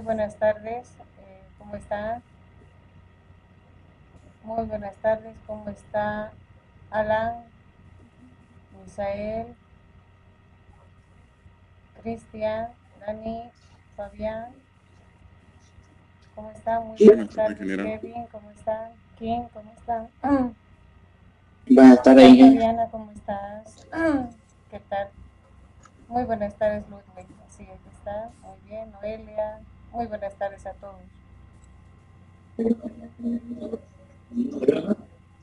buenas tardes. ¿Cómo está? Muy buenas tardes. ¿Cómo está Alan, Misael, Cristian, Dani, Fabián? ¿Cómo están? Muy buenas Buenas tardes, tardes. general. Kevin, ¿cómo están? King, ¿cómo están? Buenas tardes, Hola Ingrid. Fabiana, ¿cómo estás? ¿Qué tal? Muy buenas tardes, Ludwig. Sí, aquí está. Muy bien. Noelia. Muy buenas tardes a todos.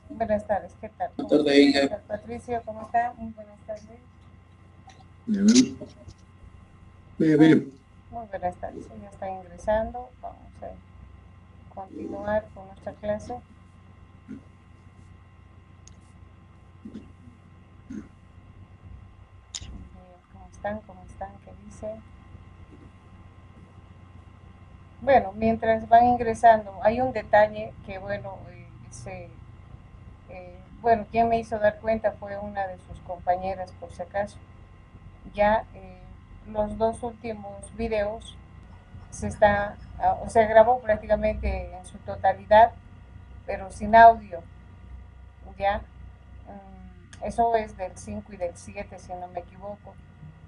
Buenas tardes, ¿qué tal? Buenas ¿Cómo tardes, están? ¿Qué Ingrid. tal, Patricio? ¿Cómo está? Muy buenas tardes. Muy, Bien. muy buenas tardes. Ya está ingresando. Vamos a continuar con nuestra clase. Bien, ¿cómo están? ¿Cómo están? ¿Qué dicen? Bueno, mientras van ingresando, hay un detalle que, bueno, bueno, quien me hizo dar cuenta fue una de sus compañeras, por si acaso. Ya los dos últimos videos se grabó prácticamente en su totalidad, pero sin audio, ¿ya? Eso es del 5 y del 7 si no me equivoco.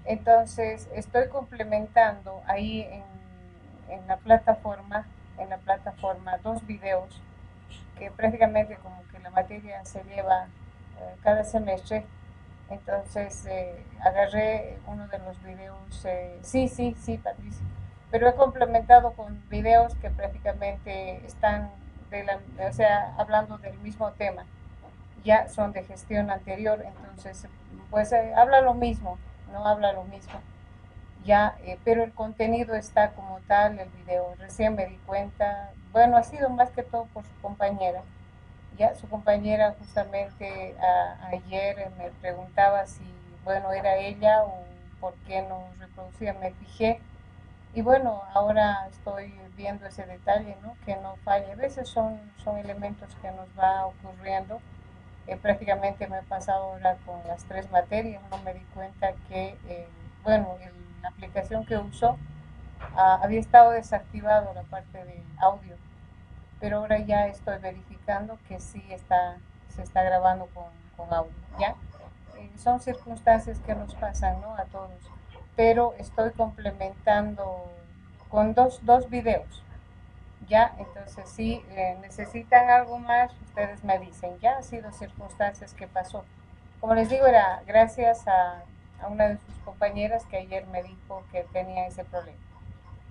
Entonces, estoy complementando ahí en la plataforma dos videos que prácticamente como que la materia se lleva cada semestre. Entonces, agarré uno de los videos, sí, Patricia, pero he complementado con videos que prácticamente están o sea, hablando del mismo tema, ya son de gestión anterior, entonces, pues habla lo mismo, no habla lo mismo, ya, pero el contenido está como tal, el video, recién me di cuenta, bueno, ha sido más que todo por su compañera, ya su compañera justamente ayer me preguntaba si, bueno, era ella o por qué no reproducía, me fijé y bueno, ahora estoy viendo ese detalle, ¿no? Que no falle. A veces son elementos que nos va ocurriendo. Prácticamente me he pasado ahora con las tres materias, no me di cuenta que, bueno, la aplicación que uso había estado desactivado la parte de audio, pero ahora ya estoy verificando que sí se está grabando con audio, ¿ya? Son circunstancias que nos pasan, ¿no? A todos, pero estoy complementando con dos videos, ¿ya? Entonces, si necesitan algo más, ustedes me dicen, ya ha sido circunstancias que pasó. Como les digo, era gracias a una de sus compañeras que ayer me dijo que tenía ese problema.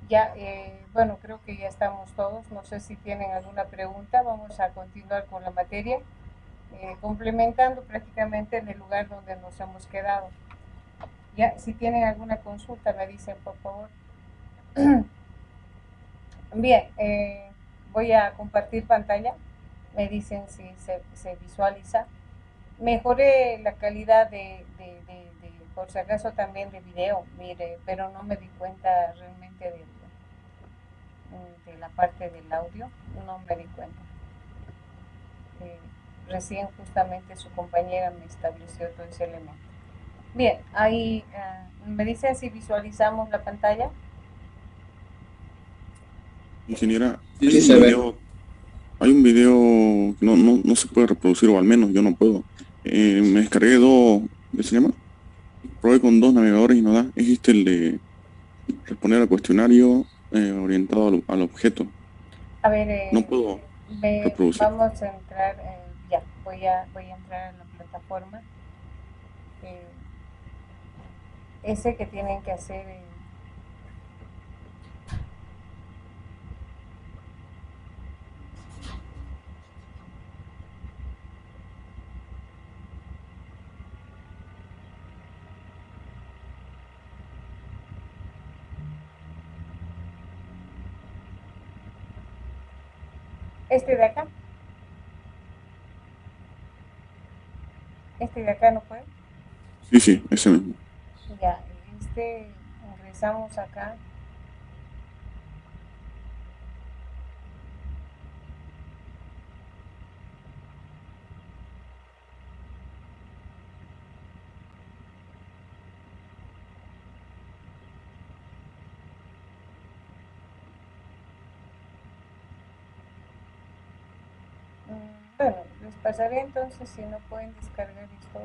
Ya, bueno, creo que ya estamos todos. No sé si tienen alguna pregunta. Vamos a continuar con la materia, complementando prácticamente en el lugar donde nos hemos quedado. Ya, si tienen alguna consulta, me dicen, por favor. Bien, voy a compartir pantalla. Me dicen si se visualiza. Mejoré la calidad por si acaso también de video, mire, pero no me di cuenta realmente de la parte del audio, no me di cuenta. Eh, Recién justamente su compañera me estableció todo ese elemento. Bien, ahí me dicen si visualizamos la pantalla. Ingeniera, Sí, sí, se ve. hay un video que no se puede reproducir, o al menos yo no puedo. Me descargué ¿qué se llama? Probé con dos navegadores y no da. Es el de responder al cuestionario orientado al objeto. A ver, No puedo reproducir. vamos a entrar, ya, voy a entrar en la plataforma. Eh, ese que tienen que hacer, este de acá no puede. Sí, sí, ese mismo. Ya, ingresamos acá. pasaré entonces si no pueden descargar esto.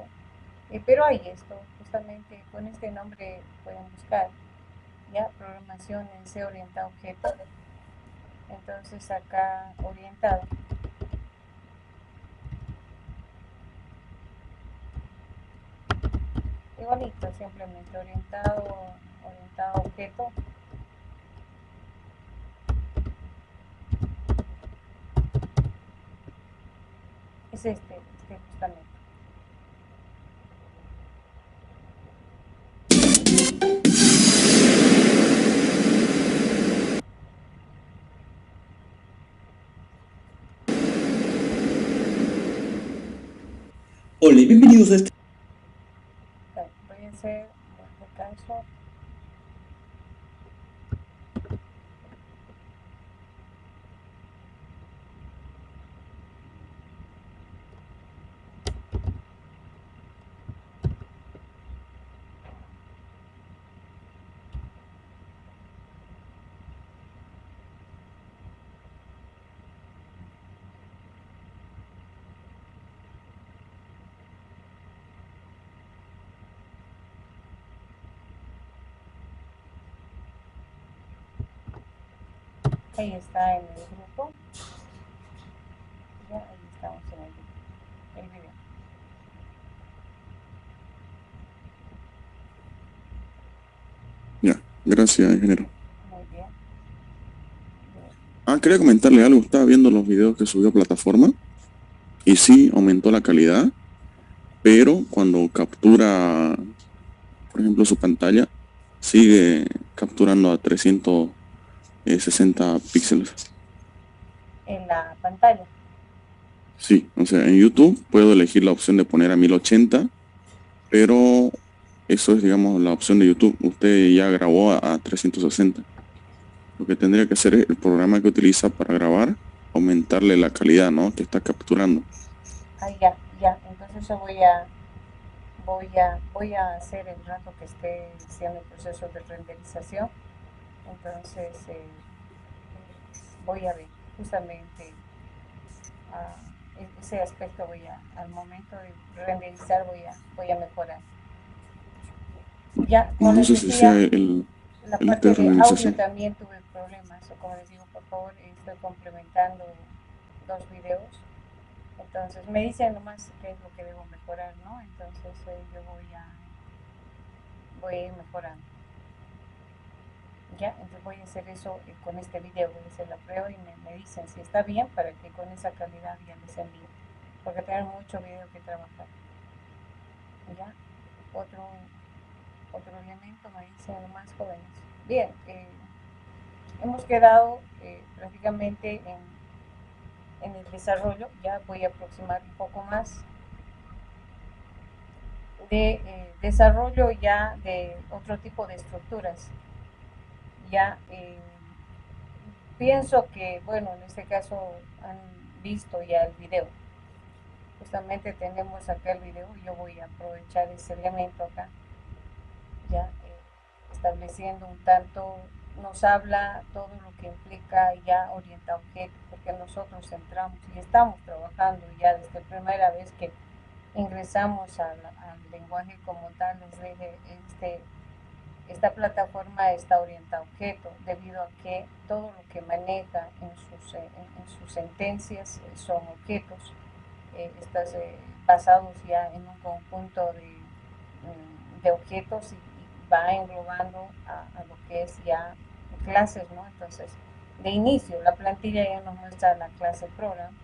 Pero hay esto, justamente con este nombre pueden buscar, ya, programación en C orientado objeto. Entonces acá orientado. Igualito, simplemente orientado objeto. Es este justamente. Hola y bienvenidos a este. Voy a hacer un descanso. Ahí está en el grupo. Ya, ahí estamos en el video. Ya, gracias, ingeniero. Muy bien. Quería comentarle algo. Estaba viendo los videos que subió a plataforma y sí aumentó la calidad, pero cuando captura, por ejemplo, su pantalla, sigue capturando a 360 píxeles. En la pantalla. Sí, o sea, en YouTube puedo elegir la opción de poner a 1080, pero eso es, digamos, la opción de YouTube. Usted ya grabó a 360. Lo que tendría que hacer es el programa que utiliza para grabar, aumentarle la calidad, ¿no? Que está capturando. Ya. Entonces yo voy a hacer el rato que esté haciendo el proceso de renderización. Entonces voy a ver justamente ese aspecto. Al momento de renderizar voy a mejorar. Ya, como No les sé si sea decía, la el parte de de audio renderización. también tuve problemas. O como les digo, por favor, estoy complementando dos videos. Entonces me dicen nomás qué es lo que debo mejorar, ¿no? Entonces yo voy a ir mejorando. Ya, entonces voy a hacer eso con este video, voy a hacer la prueba y me dicen si está bien para que con esa calidad ya les envíe. Porque tengo mucho video que trabajar. Ya, otro elemento me dicen los más jóvenes. Bien, hemos quedado prácticamente en el desarrollo. Ya voy a aproximar un poco más de desarrollo ya de otro tipo de estructuras. Ya pienso que, bueno, en este caso han visto ya el video. Justamente tenemos acá el video y yo voy a aprovechar ese elemento acá, ya estableciendo un tanto, nos habla todo lo que implica ya orienta objeto, porque nosotros entramos y estamos trabajando ya desde la primera vez que ingresamos al lenguaje como tal. Les dije, esta plataforma está orientada a objeto, debido a que todo lo que maneja en sus sentencias son objetos, basados ya en un conjunto de objetos y va englobando a lo que es ya clases, ¿no? Entonces, de inicio, la plantilla ya nos muestra la clase program.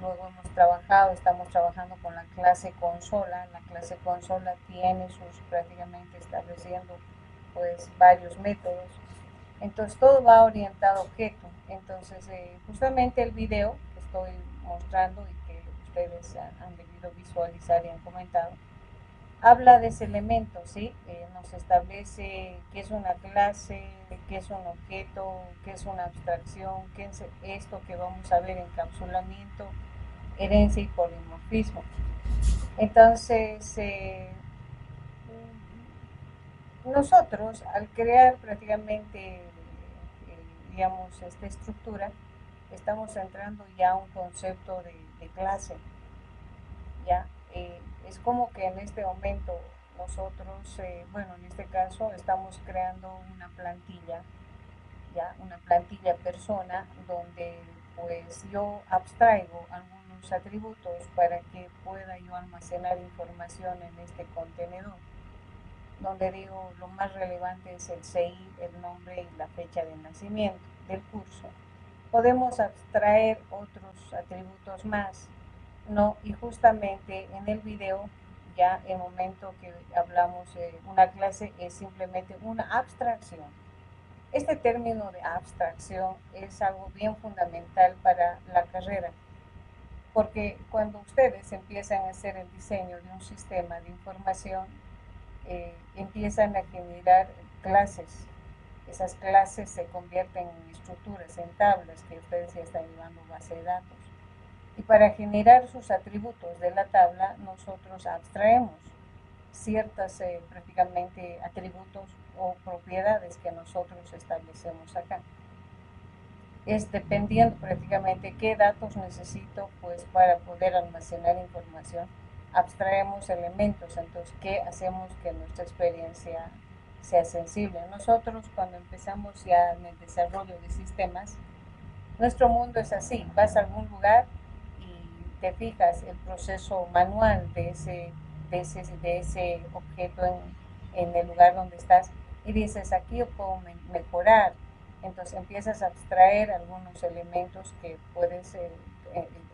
Luego estamos trabajando con la clase consola. La clase consola tiene prácticamente estableciendo pues varios métodos. Entonces todo va orientado a objeto. Entonces justamente el video que estoy mostrando y que ustedes han debido visualizar y han comentado, habla de ese elemento, ¿sí? Nos establece qué es una clase, qué es un objeto, qué es una abstracción, qué es esto que vamos a ver: encapsulamiento, herencia y polimorfismo. Entonces, nosotros al crear prácticamente, digamos, esta estructura, estamos entrando ya a un concepto de clase. ¿ya? Es como que en este momento nosotros, bueno, en este caso estamos creando una plantilla, ya, una plantilla persona donde pues yo abstraigo algunos atributos para que pueda yo almacenar información en este contenedor, donde digo lo más relevante es el CI, el nombre y la fecha de nacimiento del curso. Podemos abstraer otros atributos más, ¿no? Y justamente en el video, ya el momento que hablamos de una clase es simplemente una abstracción. Este término de abstracción es algo bien fundamental para la carrera, porque cuando ustedes empiezan a hacer el diseño de un sistema de información, empiezan a generar clases. Esas clases se convierten en estructuras, en tablas, que ustedes ya están llevando base de datos. Y para generar sus atributos de la tabla, nosotros abstraemos ciertos prácticamente atributos o propiedades que nosotros establecemos acá. Es dependiendo prácticamente qué datos necesito pues para poder almacenar información, abstraemos elementos. Entonces, ¿qué hacemos que nuestra experiencia sea sensible? Nosotros cuando empezamos ya en el desarrollo de sistemas, nuestro mundo es así: vas a algún lugar y te fijas el proceso manual de ese objeto en el lugar donde estás y dices, aquí yo puedo mejorar. Entonces empiezas a abstraer algunos elementos que puedes,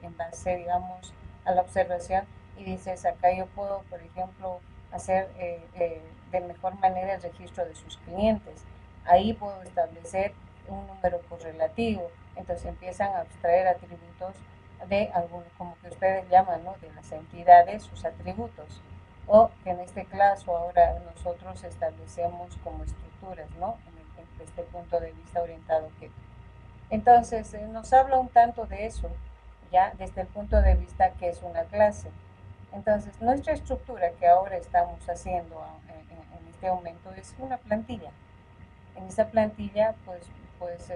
en base, digamos, a la observación, y dices, acá yo puedo, por ejemplo, hacer de mejor manera el registro de sus clientes. Ahí puedo establecer un número correlativo. Entonces empiezan a abstraer atributos de algunos, como que ustedes llaman, ¿no? De las entidades, sus atributos. O que en este caso ahora nosotros establecemos como estructuras, ¿no? Desde este punto de vista orientado a objeto. Entonces, nos habla un tanto de eso, ya desde el punto de vista que es una clase. Entonces, nuestra estructura que ahora estamos haciendo en este momento es una plantilla. En esa plantilla, pues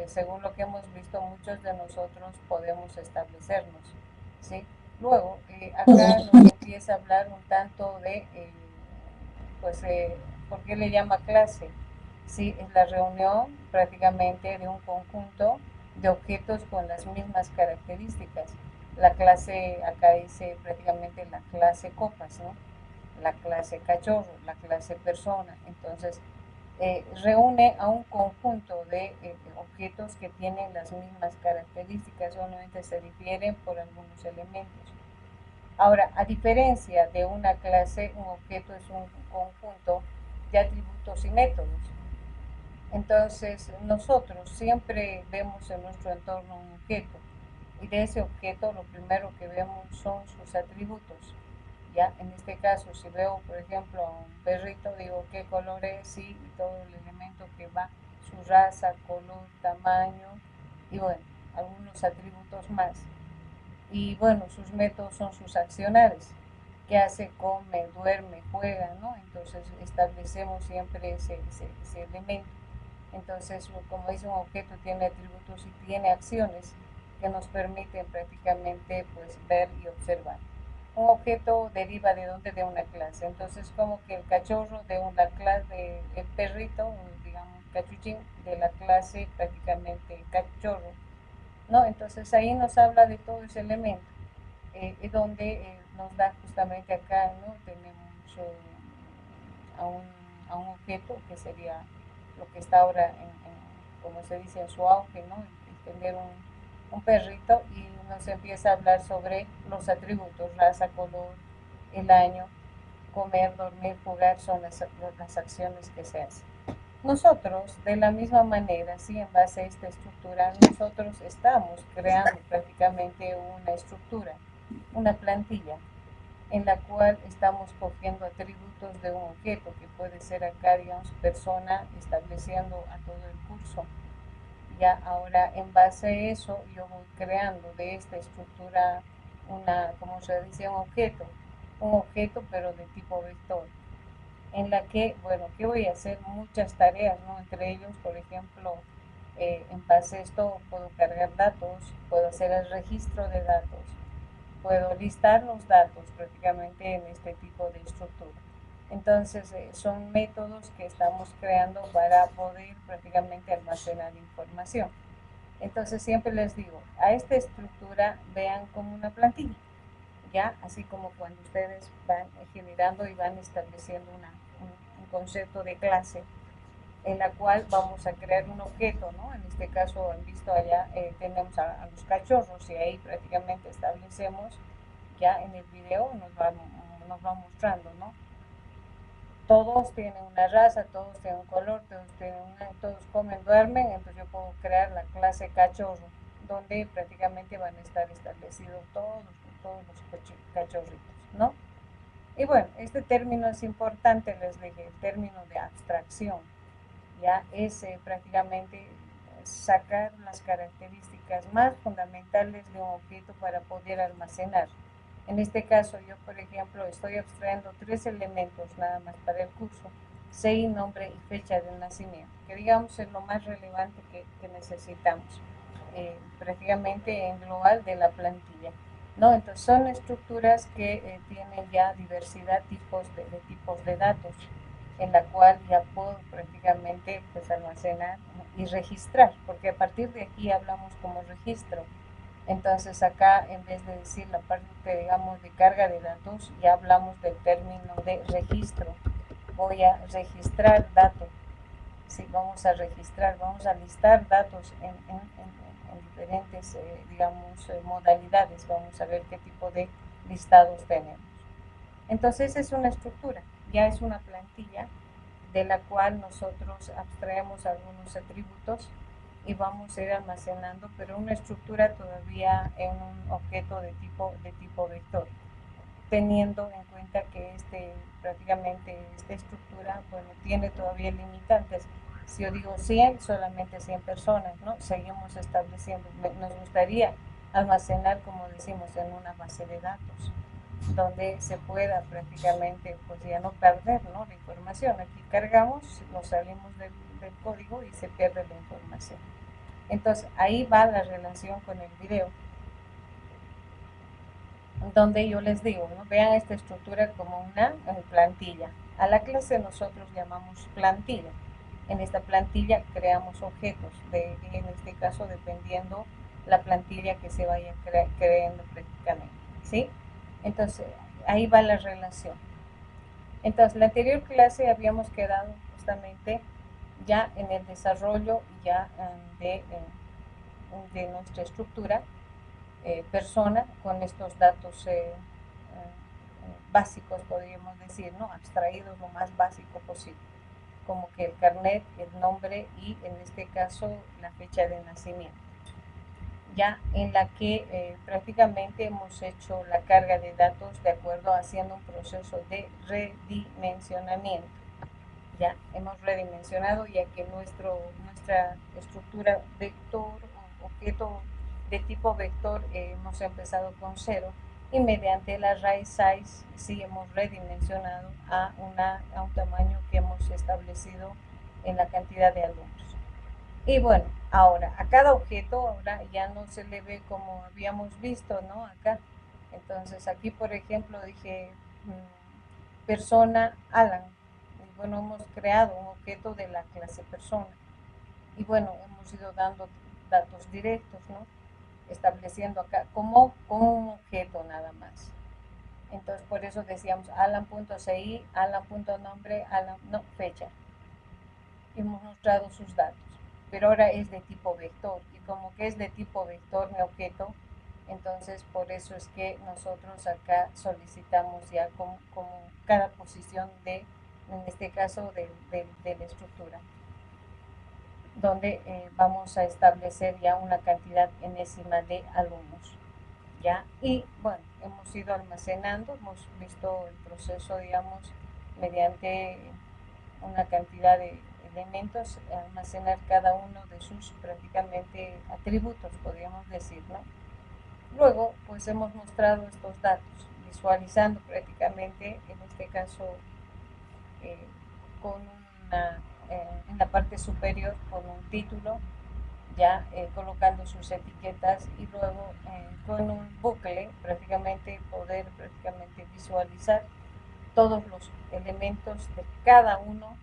según lo que hemos visto, muchos de nosotros podemos establecernos, ¿sí? Luego, acá nos empieza a hablar un tanto de, pues, ¿por qué le llama clase? Sí, es la reunión prácticamente de un conjunto de objetos con las mismas características. La clase, acá dice prácticamente la clase copas, ¿no? La clase cachorro, la clase persona. Entonces, reúne a un conjunto de objetos que tienen las mismas características, solamente se difieren por algunos elementos. Ahora, a diferencia de una clase, un objeto es un conjunto de atributos y métodos. Entonces, nosotros siempre vemos en nuestro entorno un objeto, y de ese objeto lo primero que vemos son sus atributos. Ya, en este caso, si veo, por ejemplo, a un perrito, digo qué color es, y todo el elemento que va, su raza, color, tamaño, y bueno, algunos atributos más. Y bueno, sus métodos son sus accionares: qué hace, come, duerme, juega, ¿no? Entonces establecemos siempre ese elemento. Entonces, como dice, un objeto tiene atributos y tiene acciones que nos permiten prácticamente pues ver y observar. Un objeto deriva de dónde, de una clase. Entonces, como que el cachorro de una clase, el perrito, digamos cachuchín, de la clase prácticamente cachorro, ¿no? Entonces ahí nos habla de todo ese elemento, donde nos da justamente acá, ¿no? Tenemos a, un, a un objeto que sería lo que está ahora como se dice, en su auge, ¿no? El tener un perrito, y nos empieza a hablar sobre los atributos: raza, color, el año, comer, dormir, jugar, son las acciones que se hacen. Nosotros, de la misma manera, sí, en base a esta estructura, nosotros estamos creando prácticamente una estructura, una plantilla, en la cual estamos cogiendo atributos de un objeto, que puede ser acá, digamos, persona, estableciendo a todo el curso. Ya ahora, en base a eso, yo voy creando de esta estructura como se dice, un objeto pero de tipo vector, en la que, bueno, que voy a hacer muchas tareas, ¿no? Entre ellos, por ejemplo, en base a esto puedo cargar datos, puedo hacer el registro de datos, puedo listar los datos prácticamente en este tipo de estructura. Entonces, son métodos que estamos creando para poder prácticamente almacenar información. Entonces, siempre les digo, a esta estructura vean como una plantilla, ¿ya? Así como cuando ustedes van generando y van estableciendo un concepto de clase en la cual vamos a crear un objeto, ¿no? En este caso, han visto allá, tenemos a los cachorros y ahí prácticamente establecemos, ya en el video nos va mostrando, ¿no? Todos tienen una raza, todos tienen un color, todos comen, duermen, entonces yo puedo crear la clase cachorro, donde prácticamente van a estar establecidos todos los cachorritos, ¿no? Y bueno, este término es importante, les dije, el término de abstracción, ya es prácticamente sacar las características más fundamentales de un objeto para poder almacenar. En este caso, yo, por ejemplo, estoy abstrayendo 3 elementos nada más para el curso: CI, nombre y fecha de nacimiento, que digamos es lo más relevante que necesitamos prácticamente en global de la plantilla, ¿no? Entonces son estructuras que tienen ya diversidad de tipos de datos, en la cual ya puedo prácticamente pues almacenar y registrar, porque a partir de aquí hablamos como registro. Entonces acá, en vez de decir la parte, digamos, de carga de datos, ya hablamos del término de registro. Voy a registrar datos. Sí, vamos a registrar, vamos a listar datos en diferentes, digamos, modalidades. Vamos a ver qué tipo de listados tenemos. Entonces es una estructura, ya es una plantilla de la cual nosotros abstraemos algunos atributos y vamos a ir almacenando, pero una estructura todavía en un objeto de tipo vector, teniendo en cuenta que prácticamente esta estructura, bueno, tiene todavía limitantes. Si yo digo 100, solamente 100 personas, ¿no? Seguimos estableciendo, nos gustaría almacenar, como decimos, en una base de datos, donde se pueda prácticamente, pues ya no perder, ¿no?, la información. Aquí cargamos, nos salimos del código y se pierde la información. Entonces, ahí va la relación con el video, donde yo les digo, ¿no?, vean esta estructura como una plantilla. A la clase nosotros llamamos plantilla. En esta plantilla creamos objetos, en este caso dependiendo la plantilla que se vaya creando prácticamente, ¿sí? Entonces, ahí va la relación. Entonces, la anterior clase habíamos quedado justamente ya en el desarrollo ya de nuestra estructura persona con estos datos básicos, podríamos decir, ¿no?, abstraídos lo más básico posible, como que el carnet, el nombre y en este caso la fecha de nacimiento, ya en la que prácticamente hemos hecho la carga de datos de acuerdo haciendo un proceso de redimensionamiento. Ya hemos redimensionado, ya que nuestra estructura vector o objeto de tipo vector hemos empezado con 0 y mediante el array size sí hemos redimensionado a un tamaño que hemos establecido en la cantidad de alumnos. Y bueno, ahora a cada objeto ahora ya no se le ve como habíamos visto, ¿no?, acá. Entonces aquí, por ejemplo, dije persona Alan. Y bueno, hemos creado un objeto de la clase persona. Y bueno, hemos ido dando datos directos, ¿no?, estableciendo acá como un objeto nada más. Entonces por eso decíamos alan.ci, alan.nombre, no, fecha. Hemos mostrado sus datos, pero ahora es de tipo vector, y como que es de tipo vector mi objeto, entonces por eso es que nosotros acá solicitamos ya como cada posición en este caso de la estructura, donde vamos a establecer ya una cantidad enésima de alumnos, ¿ya? Y bueno, hemos ido almacenando, hemos visto el proceso, digamos, mediante una cantidad de elementos, almacenar cada uno de sus prácticamente atributos, podríamos decir, ¿no? Luego, pues hemos mostrado estos datos, visualizando prácticamente, en este caso, con en la parte superior con un título, ya colocando sus etiquetas y luego con un bucle prácticamente poder visualizar todos los elementos de cada uno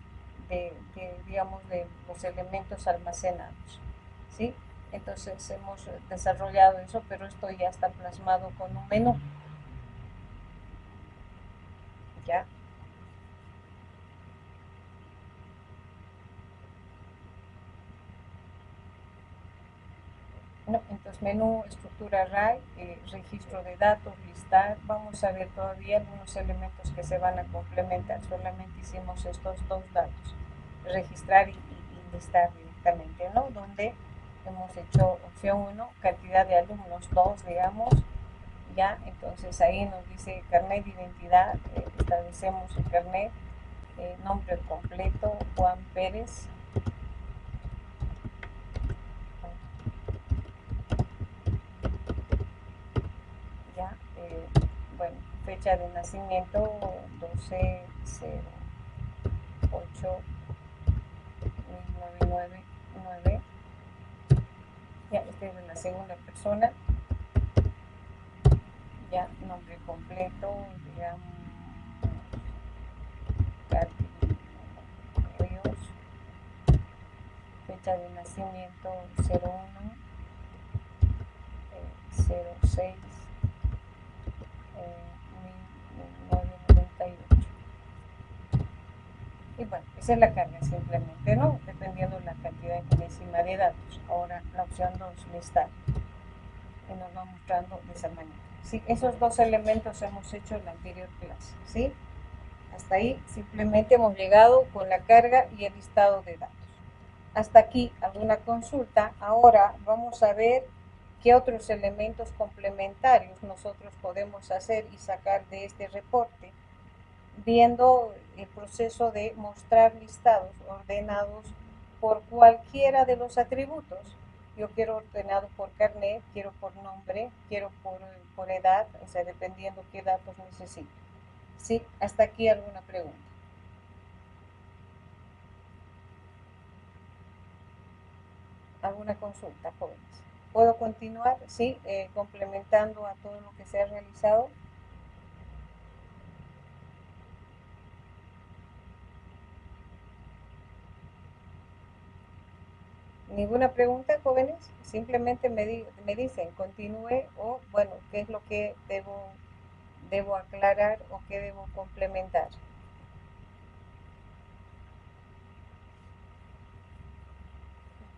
digamos, de los elementos almacenados, ¿sí? Entonces hemos desarrollado eso, pero esto ya está plasmado con un menú, ¿ya? No, entonces menú, estructura array, registro de datos, listar. Vamos a ver todavía algunos elementos que se van a complementar. Solamente hicimos estos dos datos, registrar y listar directamente, ¿no? Donde hemos hecho opción 1, cantidad de alumnos 2, digamos, ya. Entonces ahí nos dice carnet de identidad, establecemos el carnet, nombre completo, Juan Pérez. Ya, bueno, fecha de nacimiento 12/08/1999. Ya, esta es la segunda persona. Ya, nombre completo, digamos, fecha de nacimiento 01 06 1998. Y bueno, esa es la carga simplemente, ¿no? Dependiendo de la cantidad encima de datos. Ahora la opción 2, listar. Y nos va mostrando de esa manera. Sí, esos dos elementos hemos hecho en la anterior clase, ¿sí? Hasta ahí simplemente hemos llegado con la carga y el listado de datos. Hasta aquí alguna consulta. Ahora vamos a ver qué otros elementos complementarios nosotros podemos hacer y sacar de este reporte, viendo el proceso de mostrar listados ordenados por cualquiera de los atributos. Yo quiero ordenado por carnet, quiero por nombre, quiero por edad, o sea, dependiendo qué datos necesito. ¿Sí? Hasta aquí alguna pregunta. ¿Alguna consulta, jóvenes? ¿Puedo continuar? Sí, complementando a todo lo que se ha realizado. ¿Ninguna pregunta, jóvenes? Simplemente me dicen, continúe o, bueno, qué es lo que debo aclarar o qué debo complementar.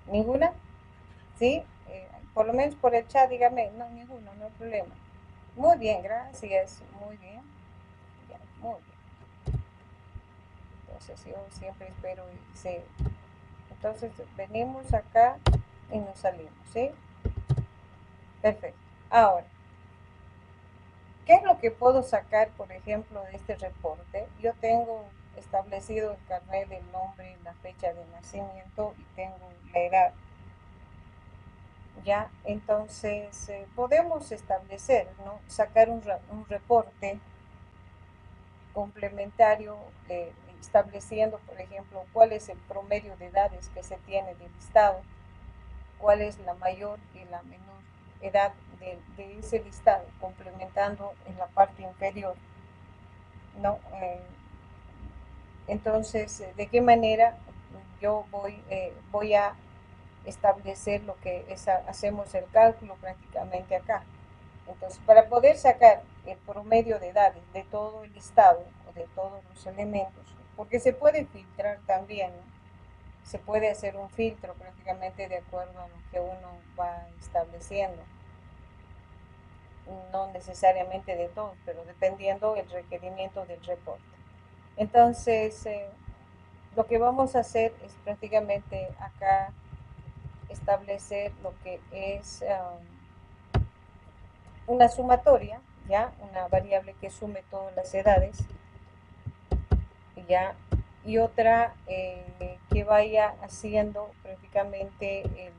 ¿Ninguna? ¿Sí? Por lo menos por el chat, dígame, no, ninguno, no hay problema. Muy bien, gracias, muy bien. Ya, muy bien. Entonces yo siempre espero y sé. Entonces venimos acá y nos salimos, ¿sí? Perfecto. Ahora, ¿qué es lo que puedo sacar, por ejemplo, de este reporte? Yo tengo establecido el carnet del nombre, la fecha de nacimiento y tengo la edad. Ya, entonces podemos establecer, ¿no? Sacar un reporte complementario estableciendo, por ejemplo, cuál es el promedio de edades que se tiene del listado, cuál es la mayor y la menor edad de ese listado, complementando en la parte inferior, ¿no? Entonces, ¿de qué manera yo voy a establecer lo que hacemos el cálculo prácticamente acá? Entonces, para poder sacar el promedio de edades de todo el listado o de todos los elementos, porque se puede filtrar también, ¿no? Se puede hacer un filtro prácticamente de acuerdo a lo que uno va estableciendo. No necesariamente de todos, pero dependiendo del requerimiento del reporte. Entonces, lo que vamos a hacer es prácticamente acá establecer lo que es una sumatoria, ya, una variable que sume todas las edades, ya, y otra que vaya haciendo prácticamente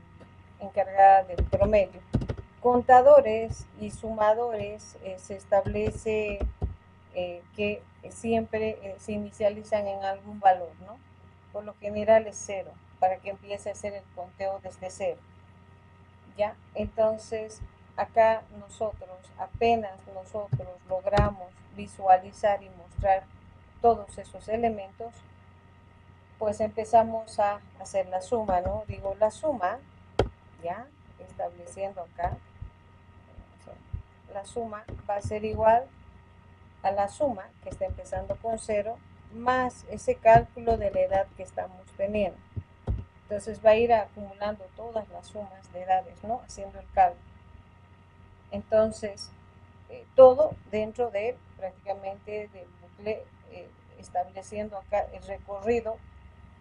encargada del promedio. Contadores y sumadores se establece que siempre se inicializan en algún valor, ¿no? Por lo general es 0, para que empiece a hacer el conteo desde 0. ¿ya? Entonces, acá apenas nosotros logramos visualizar y mostrar todos esos elementos, pues empezamos a hacer la suma, ¿no? Digo, la suma, ¿ya? Estableciendo acá, la suma va a ser igual a la suma, que está empezando con 0, más ese cálculo de la edad que estamos teniendo. Entonces va a ir acumulando todas las sumas de edades, ¿no? Haciendo el cálculo. Entonces, todo dentro de prácticamente del bucle, estableciendo acá el recorrido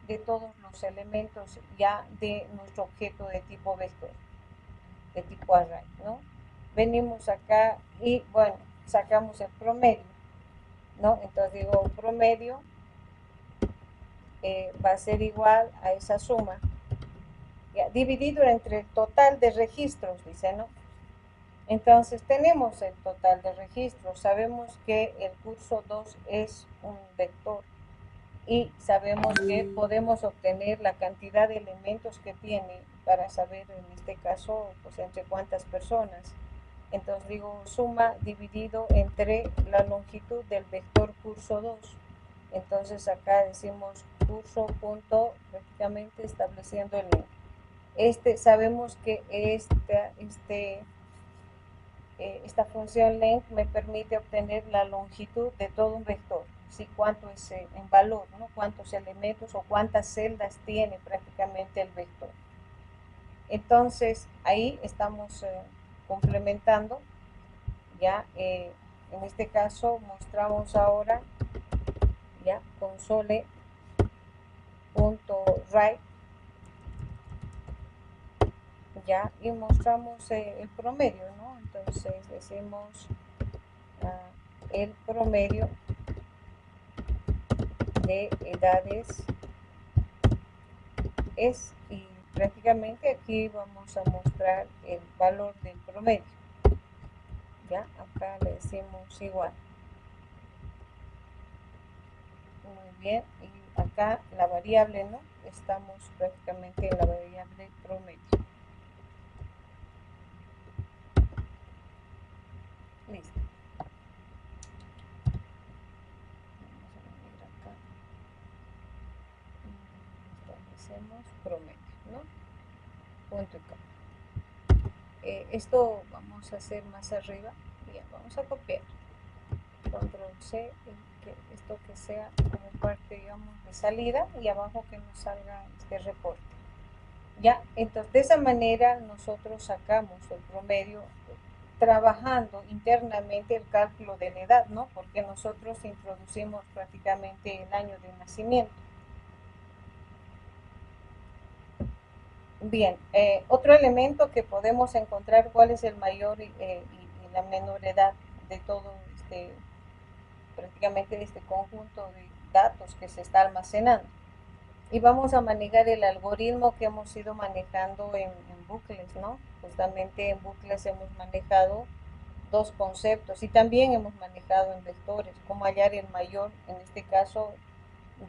de todos los elementos ya de nuestro objeto de tipo vector, de tipo array, ¿no? Venimos acá y, bueno, sacamos el promedio, ¿no? Entonces digo, promedio va a ser igual a esa suma, ya, dividido entre el total de registros, dice, ¿no? Entonces tenemos el total de registros, sabemos que el curso 2 es un vector y sabemos que podemos obtener la cantidad de elementos que tiene para saber en este caso pues entre cuántas personas. Entonces digo suma dividido entre la longitud del vector curso 2. Entonces acá decimos curso punto prácticamente estableciendo el length. Sabemos que esta función length me permite obtener la longitud de todo un vector, ¿sí? Cuánto es en valor, ¿no? Cuántos elementos o cuántas celdas tiene prácticamente el vector. Entonces ahí estamos complementando, ya en este caso mostramos ahora ya console.write, ya, y mostramos el promedio, ¿no? Entonces decimos el promedio de edades es, y prácticamente aquí vamos a mostrar el valor del promedio, ya, acá le decimos igual. Muy bien, y acá la variable, ¿no? Estamos prácticamente en la variable promedio. Listo. Vamos a venir acá. Establecemos promedio, ¿no? Punto y coma. Esto vamos a hacer más arriba. Bien, vamos a copiar. Control C, esto que sea como parte, digamos, de salida, y abajo que nos salga este reporte. Ya, entonces de esa manera nosotros sacamos el promedio trabajando internamente el cálculo de la edad, ¿no? Porque nosotros introducimos prácticamente el año de nacimiento. Bien, otro elemento que podemos encontrar, cuál es el mayor y la menor edad de todo prácticamente este conjunto de datos que se está almacenando. Y vamos a manejar el algoritmo que hemos ido manejando en bucles, ¿no? Justamente en bucles hemos manejado dos conceptos y también hemos manejado en vectores, cómo hallar el mayor, en este caso,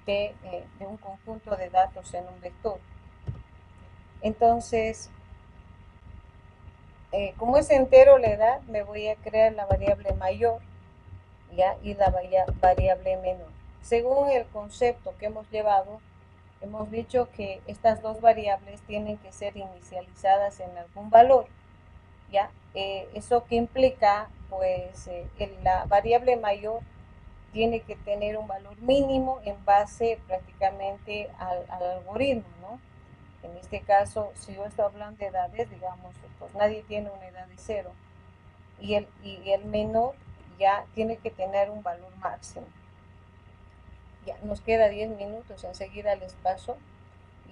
de un conjunto de datos en un vector. Entonces, como es entero la edad, me voy a crear la variable mayor, ¿ya? Y la variable menor. Según el concepto que hemos llevado, hemos dicho que estas dos variables tienen que ser inicializadas en algún valor, ¿ya? Eso que implica, pues, la variable mayor tiene que tener un valor mínimo en base prácticamente al algoritmo, ¿no? En este caso, si yo estoy hablando de edades, digamos, pues nadie tiene una edad de 0. Y el menor ya tiene que tener un valor máximo. Ya nos queda 10 minutos, enseguida les paso.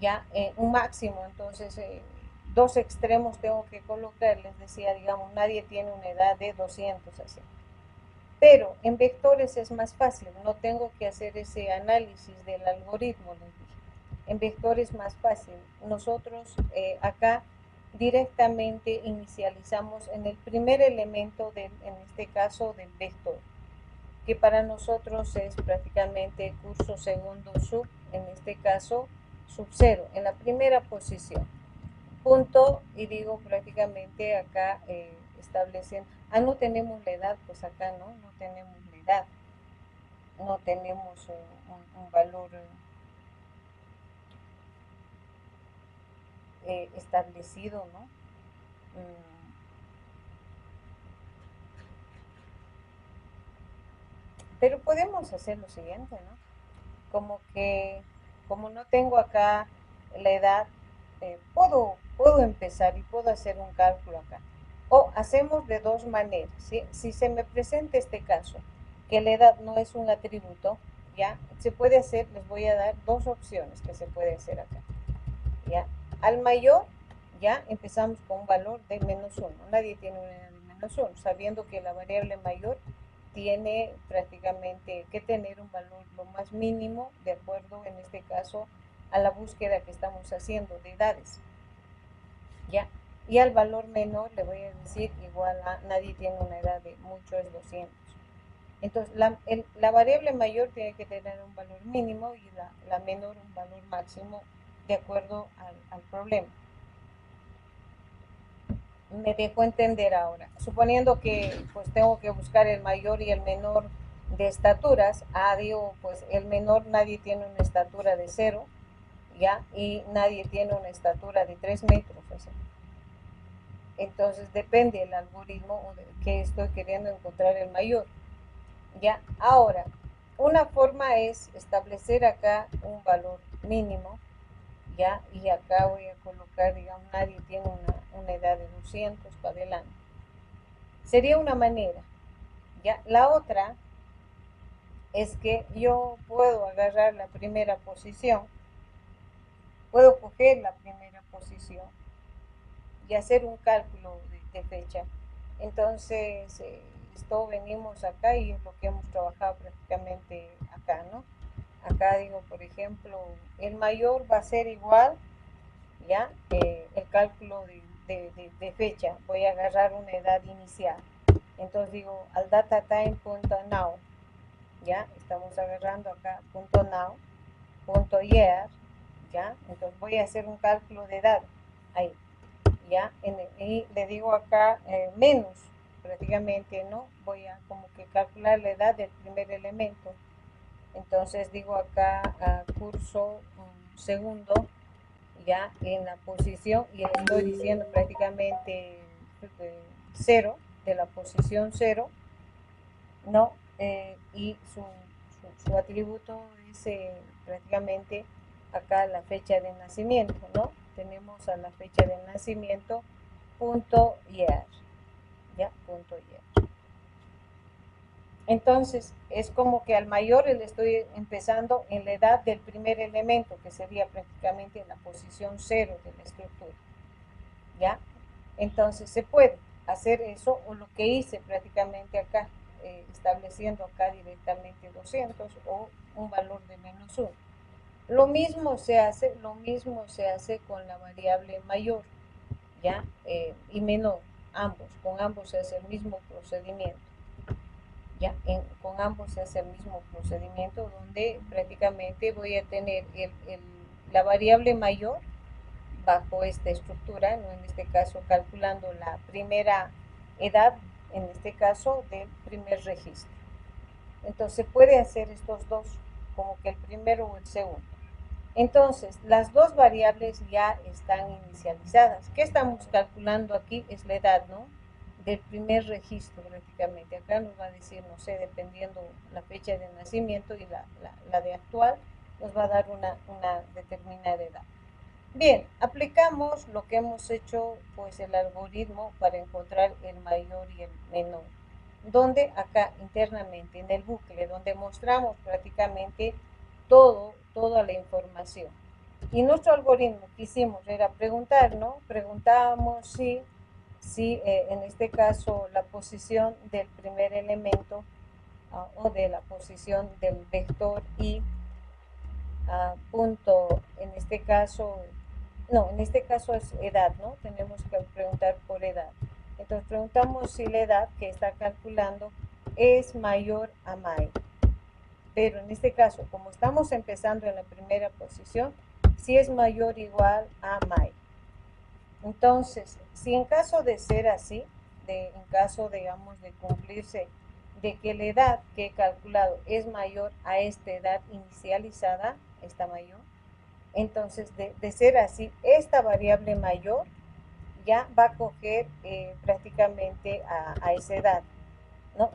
Ya un máximo, entonces dos extremos tengo que colocar, les decía, digamos, nadie tiene una edad de 200 así. Pero en vectores es más fácil, no tengo que hacer ese análisis del algoritmo, les dije. En vectores es más fácil. Nosotros acá directamente inicializamos en el primer elemento, en este caso del vector, que para nosotros es prácticamente curso segundo sub, en este caso sub 0, en la primera posición. punto, y digo prácticamente acá estableciendo, no tenemos la edad, pues acá no tenemos la edad, no tenemos un valor establecido, ¿no? Pero podemos hacer lo siguiente, ¿no? Como no tengo acá la edad, puedo empezar y puedo hacer un cálculo acá. O hacemos de dos maneras, ¿sí? Si se me presenta este caso, que la edad no es un atributo, ¿ya? Se puede hacer, les voy a dar dos opciones que se puede hacer acá, ¿ya? Al mayor, ya empezamos con un valor de -1. Nadie tiene una edad de -1, sabiendo que la variable mayor tiene prácticamente que tener un valor lo más mínimo, de acuerdo en este caso a la búsqueda que estamos haciendo de edades, ¿ya? Y al valor menor le voy a decir igual a, nadie tiene una edad de mucho, es 200. Entonces, la variable mayor tiene que tener un valor mínimo y la menor un valor máximo, de acuerdo al problema. Me dejo entender ahora. Suponiendo que pues tengo que buscar el mayor y el menor de estaturas, digo, pues el menor, nadie tiene una estatura de 0, ¿ya? Y nadie tiene una estatura de 3 metros, o sea. Entonces depende del algoritmo que estoy queriendo encontrar el mayor, ¿ya? Ahora, una forma es establecer acá un valor mínimo, ¿ya? Y acá voy a colocar, digamos, nadie tiene una edad de 200 para adelante. Sería una manera, ¿ya? La otra es que yo puedo agarrar la primera posición, puedo coger la primera posición y hacer un cálculo de fecha. Entonces, esto venimos acá y es lo que hemos trabajado prácticamente acá, ¿no? Acá digo, por ejemplo, el mayor va a ser igual, ¿ya? El cálculo de fecha. Voy a agarrar una edad inicial. Entonces digo, al datatime.now, ¿ya? Estamos agarrando acá .now, .year, ¿ya? Entonces voy a hacer un cálculo de edad, ahí, ¿ya? Y le digo acá menos, prácticamente, ¿no? Voy a como que calcular la edad del primer elemento. Entonces digo acá curso segundo, ya en la posición, y le estoy diciendo prácticamente 0, de la posición 0, ¿no? Y su atributo es prácticamente acá la fecha de nacimiento, ¿no? Tenemos a la fecha de nacimiento .year, ¿ya? .year. Entonces, es como que al mayor le estoy empezando en la edad del primer elemento, que sería prácticamente en la posición 0 de la estructura, ¿ya? Entonces, se puede hacer eso, o lo que hice prácticamente acá, estableciendo acá directamente 200 o un valor de -1. Lo mismo se hace con la variable mayor, ¿ya? Y menor, con ambos se hace el mismo procedimiento. ¿Ya? Con ambos se hace el mismo procedimiento, donde prácticamente voy a tener la variable mayor bajo esta estructura, ¿no? En este caso calculando la primera edad, en este caso del primer registro. Entonces se puede hacer estos dos, como que el primero o el segundo. Entonces, las dos variables ya están inicializadas. ¿Qué estamos calculando aquí? Es la edad, ¿no? Del primer registro prácticamente. Acá nos va a decir, no sé, dependiendo la fecha de nacimiento y la de actual, nos va a dar una determinada edad. Bien, aplicamos lo que hemos hecho, pues el algoritmo para encontrar el mayor y el menor. Donde acá internamente en el bucle, donde mostramos prácticamente toda la información. Y nuestro algoritmo que hicimos era preguntar, ¿no? Preguntábamos si en este caso la posición del primer elemento o de la posición del vector y punto, en este caso es edad, ¿no? Tenemos que preguntar por edad. Entonces preguntamos si la edad que está calculando es mayor a May. Pero en este caso, como estamos empezando en la primera posición, si es mayor o igual a May. Entonces, si en caso de ser así, en caso, digamos, de cumplirse, de que la edad que he calculado es mayor a esta edad inicializada, esta mayor, entonces de ser así, esta variable mayor ya va a coger prácticamente a esa edad, ¿no?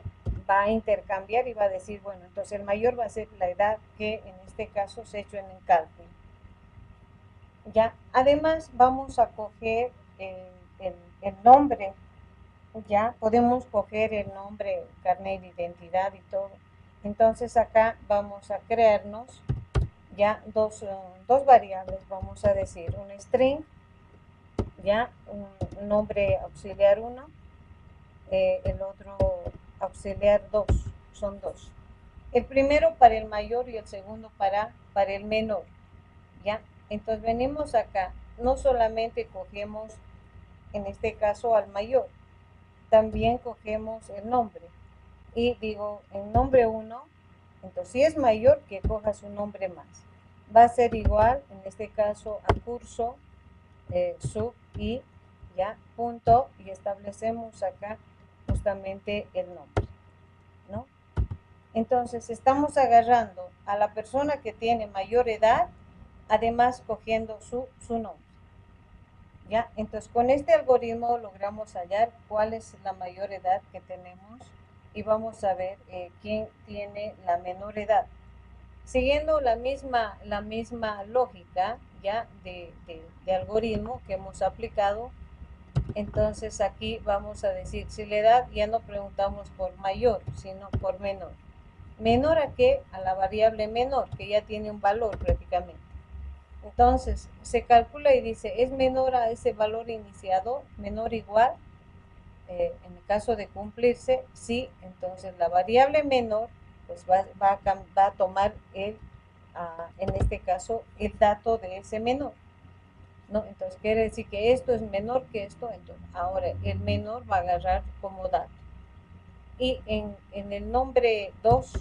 Va a intercambiar y va a decir, bueno, entonces el mayor va a ser la edad que en este caso se ha hecho en el cálculo. Ya, además vamos a coger el nombre, ya podemos coger el nombre, carnet de identidad y todo. Entonces acá vamos a crearnos ya dos variables, vamos a decir, un string, ya un nombre auxiliar 1, el otro auxiliar 2, son dos. El primero para el mayor y el segundo para el menor, ¿ya? Entonces venimos acá, no solamente cogemos, en este caso al mayor, también cogemos el nombre. Y digo, en nombre 1, entonces si es mayor, que coja su nombre más. Va a ser igual, en este caso, a curso, sub y ya, punto, y establecemos acá justamente el nombre, ¿no? Entonces estamos agarrando a la persona que tiene mayor edad, además cogiendo su nombre. ¿Ya? Entonces con este algoritmo logramos hallar cuál es la mayor edad que tenemos y vamos a ver quién tiene la menor edad. Siguiendo la misma lógica ya de algoritmo que hemos aplicado, entonces aquí vamos a decir, si la edad ya no preguntamos por mayor, sino por menor. ¿Menor a qué? A la variable menor, que ya tiene un valor prácticamente. Entonces, se calcula y dice, ¿es menor a ese valor iniciado? ¿Menor igual? En el caso de cumplirse, sí. Entonces, la variable menor, pues va a tomar en este caso, el dato de ese menor, ¿no? Entonces, quiere decir que esto es menor que esto. Entonces, ahora, el menor va a agarrar como dato. Y en el nombre 2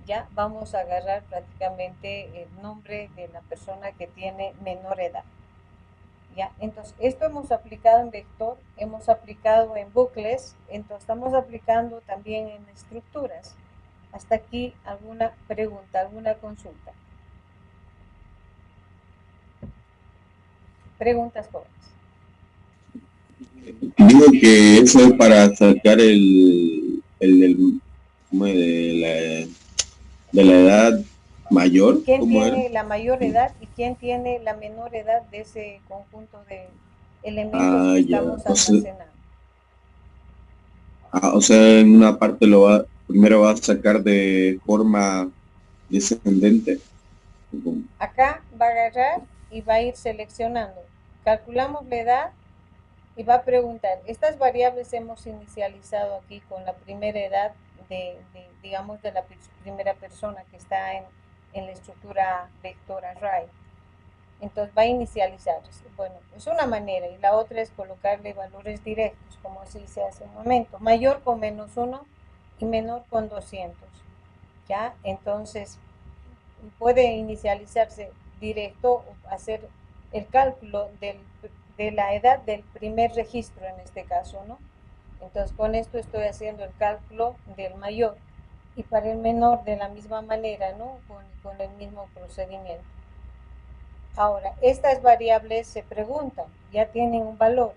ya vamos a agarrar prácticamente el nombre de la persona que tiene menor edad. ¿Ya? Entonces, esto hemos aplicado en vector, hemos aplicado en bucles, entonces estamos aplicando también en estructuras. Hasta aquí, ¿alguna pregunta, alguna consulta? Preguntas jóvenes. Digo que eso es para sacar ¿cómo es? De la edad mayor, ¿Quién ¿cómo era? tiene la mayor edad y quién tiene la menor edad de ese conjunto de elementos Ah, que ya. estamos almacenando? O sea, en una parte primero va a sacar de forma descendente. Acá va a agarrar y va a ir seleccionando. Calculamos la edad y va a preguntar, estas variables hemos inicializado aquí con la primera edad digamos, de la primera persona que está en la estructura vector array. Entonces va a inicializar. Bueno, es una manera y la otra es colocarle valores directos, como así se hace un momento. Mayor con -1 y menor con 200. ¿Ya? Entonces puede inicializarse directo o hacer el cálculo de la edad del primer registro en este caso, ¿no? Entonces con esto estoy haciendo el cálculo del mayor y para el menor de la misma manera, ¿no? Con el mismo procedimiento. Ahora, estas variables se preguntan, ya tienen un valor.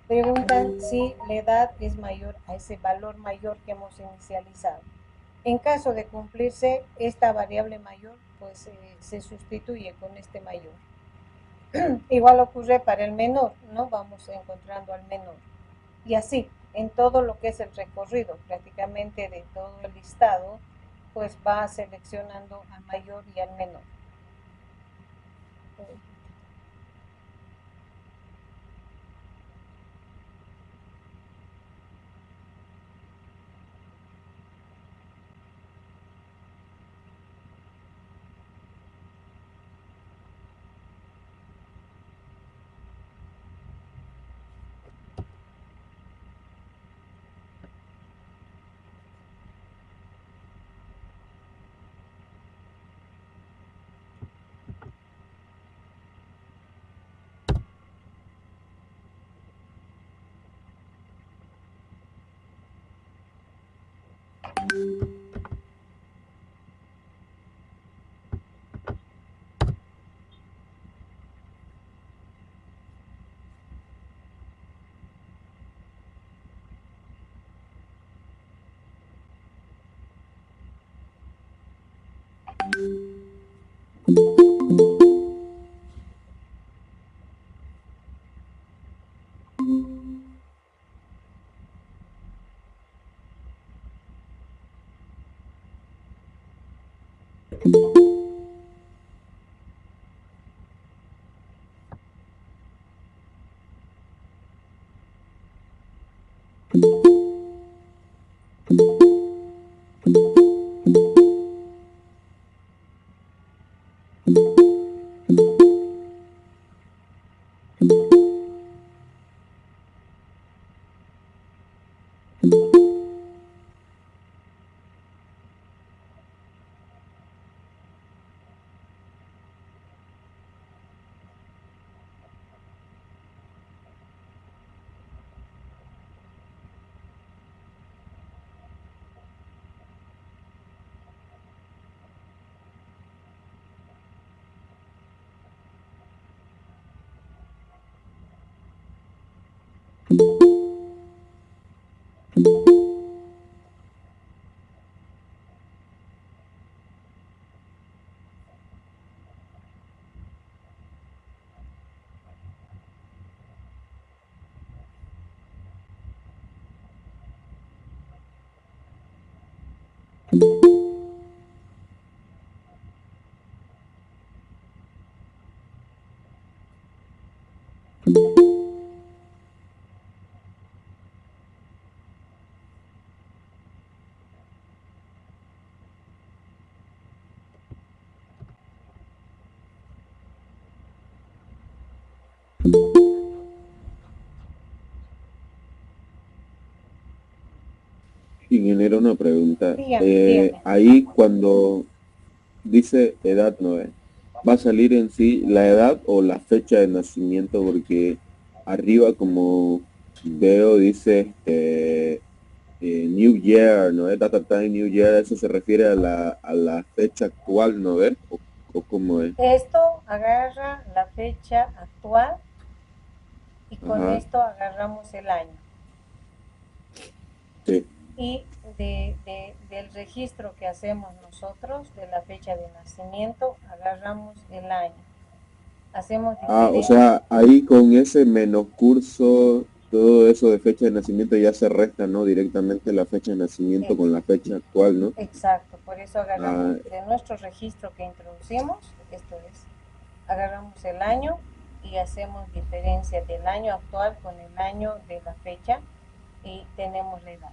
Preguntan si la edad es mayor a ese valor mayor que hemos inicializado. En caso de cumplirse esta variable mayor, pues se sustituye con este mayor. Igual ocurre para el menor, ¿no? Vamos encontrando al menor. Y así, en todo lo que es el recorrido, prácticamente de todo el listado, pues va seleccionando al mayor y al menor. Ingeniero, una pregunta. Dígame. Ahí cuando dice edad, ¿no es? ¿Va a salir en sí la edad o la fecha de nacimiento? Porque arriba, como veo, dice New Year, ¿no es? Data Time New Year, eso se refiere a la fecha actual, ¿no es? O cómo es? Esto agarra la fecha actual y con Ajá, esto agarramos el año. sí. Y del registro que hacemos nosotros, de la fecha de nacimiento, agarramos el año. Hacemos Ah, o diferencia. sea, ahí con ese menos curso, todo eso de fecha de nacimiento ya se resta, ¿no? Directamente la fecha de nacimiento con la fecha actual, ¿no? Exacto, por eso agarramos Ah, de nuestro registro que introducimos, esto es, agarramos el año y hacemos diferencia del año actual con el año de la fecha y tenemos la edad.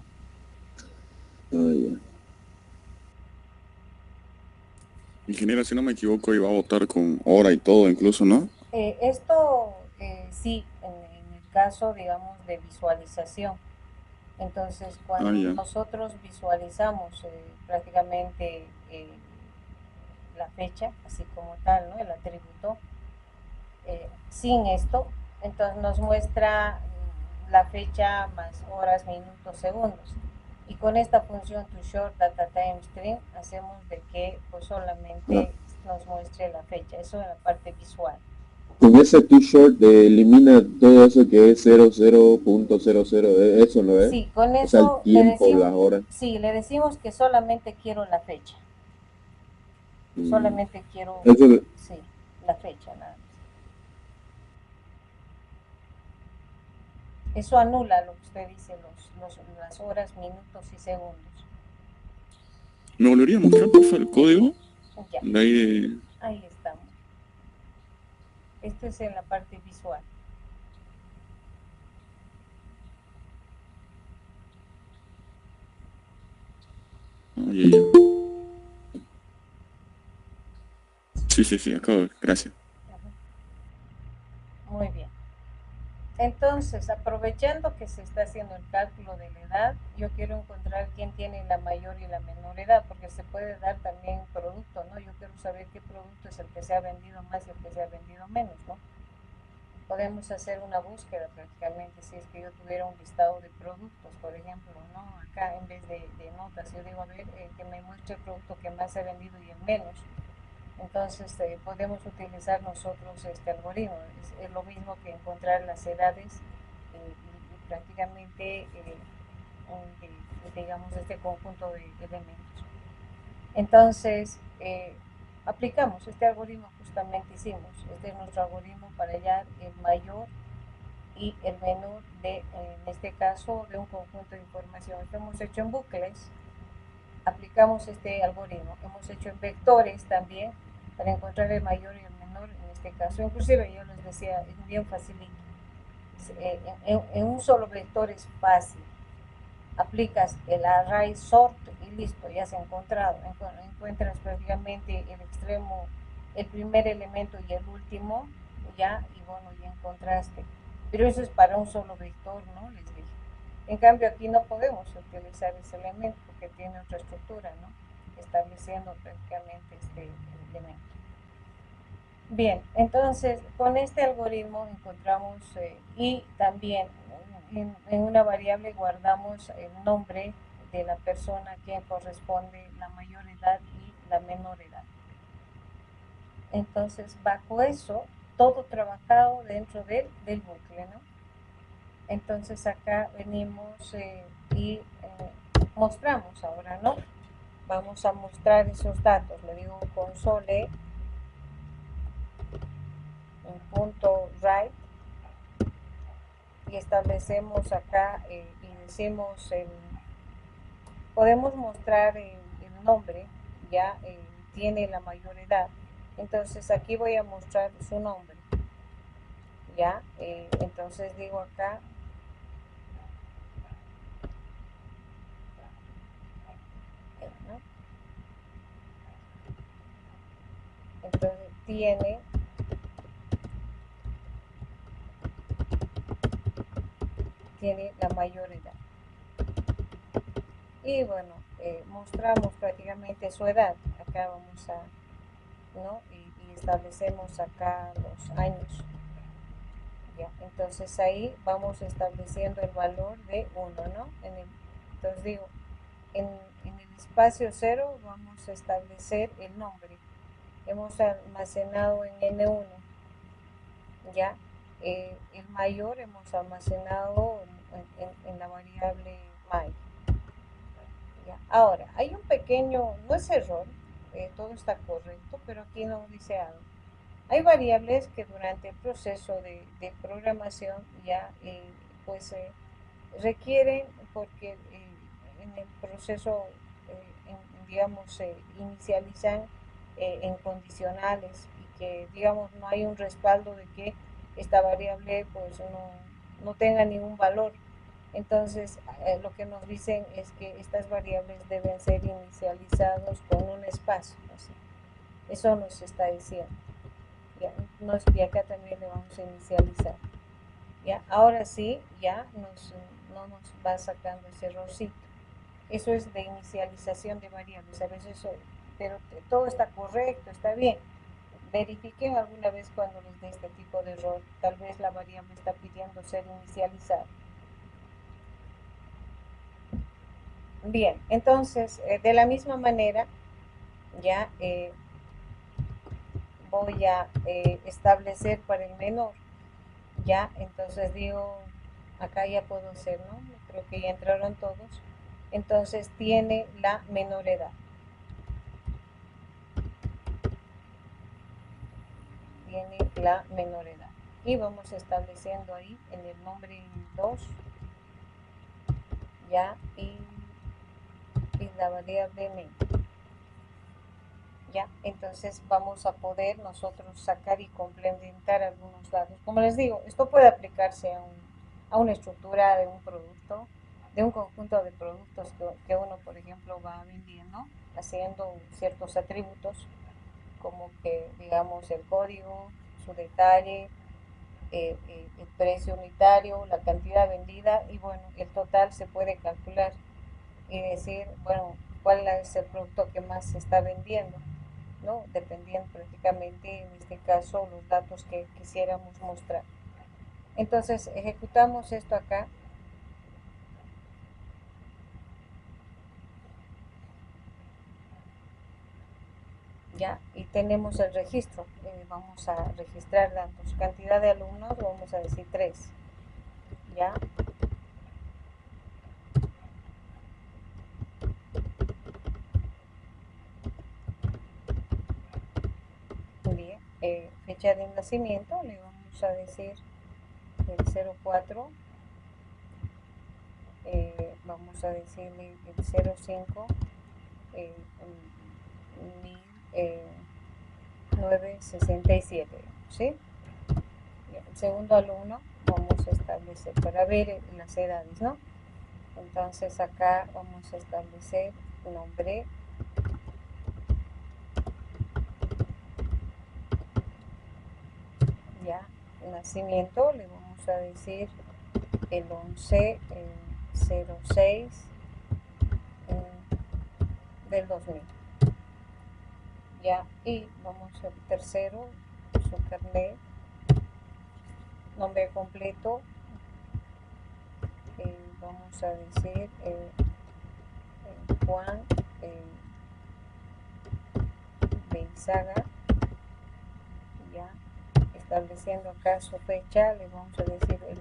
ya. Ingeniera, si no me equivoco, iba a votar con hora y todo, incluso, ¿no? Esto sí, en el caso, digamos, de visualización. Entonces, Ah, cuando ya. nosotros visualizamos prácticamente la fecha, así como tal, ¿no? El atributo, sin esto, entonces nos muestra la fecha más horas, minutos, segundos. Y con esta función toShort-data-time-string hacemos de que pues Ah, solamente nos muestre la fecha, eso en la parte visual. con ese t-shirt elimina todo eso que es 00.00, eso no es. Sí, con O sea, el eso le tiempo, decimos, las horas. sí, le decimos que solamente quiero la fecha, Mm, solamente quiero, eso, sí, la fecha nada más. Eso anula lo que usted dice, las horas, minutos y segundos. ¿Me volvería a mostrar, por favor, el código? Ya, De ahí de... ahí estamos. Esto es en la parte visual. Ah, ya, ya. Sí, sí, sí, acabo. Gracias. Muy bien. Entonces, aprovechando que se está haciendo el cálculo de la edad, yo quiero encontrar quién tiene la mayor y la menor edad, porque se puede dar también producto, ¿no? Yo quiero saber qué producto es el que se ha vendido más y el que se ha vendido menos, ¿no? podemos hacer una búsqueda prácticamente. Si es que yo tuviera un listado de productos, por ejemplo, ¿no? Acá en vez de notas, yo digo, a ver, que me muestre el producto que más he vendido y el menos. Entonces podemos utilizar nosotros este algoritmo. Es lo mismo que encontrar las edades y prácticamente, digamos, este conjunto de elementos. Entonces, aplicamos este algoritmo, justamente hicimos, este es nuestro algoritmo para hallar el mayor y el menor de, en este caso, de un conjunto de información. Esto hemos hecho en bucles, aplicamos este algoritmo, hemos hecho en vectores también, para encontrar el mayor y el menor en este caso. Inclusive yo les decía, es bien facilito. En un solo vector es fácil. Aplicas el array sort y listo, ya se ha encontrado. Encuentras prácticamente el extremo, el primer elemento y el último, ya, y bueno, ya encontraste. Pero eso es para un solo vector, ¿no? Les dije. En cambio, aquí no podemos utilizar ese elemento porque tiene otra estructura, ¿no? Estableciendo prácticamente este elemento. Bien, entonces con este algoritmo encontramos y también en una variable guardamos el nombre de la persona a quien corresponde la mayor edad y la menor edad. Entonces bajo eso, todo trabajado dentro del bucle, ¿no? Entonces acá venimos y mostramos ahora, ¿no? Vamos a mostrar esos datos. Le digo console en punto write y establecemos acá y decimos podemos mostrar el nombre, ya tiene la mayor edad. Entonces aquí voy a mostrar su nombre, ya. Entonces digo acá, ¿no? Entonces tiene la mayor edad. Y bueno, mostramos prácticamente su edad. Acá vamos a, ¿no? Y establecemos acá los años. Ya, entonces ahí vamos estableciendo el valor de 1, ¿no? Entonces digo, en el espacio 0 vamos a establecer el nombre. Hemos almacenado en N1, ya. El mayor hemos almacenado en la variable my. ¿Ya? Ahora, hay un pequeño, no es error, todo está correcto, pero aquí no dice algo. Hay variables que durante el proceso de programación ya pues requieren, porque en el proceso, digamos, se inicializan en condicionales y que, digamos, no hay un respaldo de que esta variable pues no tenga ningún valor. Entonces, lo que nos dicen es que estas variables deben ser inicializados con un espacio, ¿no? Eso nos está diciendo. Ya, y acá también le vamos a inicializar. Ya, ahora sí, ya no nos va sacando ese errorcito. Eso es de inicialización de variables. A veces eso, pero todo está correcto, está bien. Verifiquen alguna vez cuando les dé este tipo de error. Tal vez la variable está pidiendo ser inicializada. Bien, entonces, de la misma manera, ya voy a establecer para el menor. Ya, entonces digo, acá ya puedo hacer, ¿no? Creo que ya entraron todos. Entonces tiene la menor edad. Tiene la menor edad. Y vamos estableciendo ahí en el nombre 2, ya, y la variable men. Ya, entonces vamos a poder nosotros sacar y complementar algunos datos. Como les digo, esto puede aplicarse a una estructura de un producto, de un conjunto de productos que uno, por ejemplo, va vendiendo, haciendo ciertos atributos, como que, digamos, el código, su detalle, el precio unitario, la cantidad vendida y, bueno, el total se puede calcular y decir, bueno, cuál es el producto que más se está vendiendo, ¿no? Dependiendo prácticamente, en este caso, los datos que quisiéramos mostrar. Entonces ejecutamos esto acá. Ya, y tenemos el registro. Vamos a registrar datos. Cantidad de alumnos, vamos a decir 3. Ya. Bien. Fecha de nacimiento, le vamos a decir el 04. Vamos a decirle el 05. 1967, ¿sí? El segundo alumno vamos a establecer para ver las edades, ¿no? Entonces acá vamos a establecer nombre, ya, nacimiento, le vamos a decir el 11-06 del 2000. Ya, y vamos al tercero, su carnet, nombre completo, vamos a decir Juan Beizaga, ya, estableciendo acá su fecha, le vamos a decir el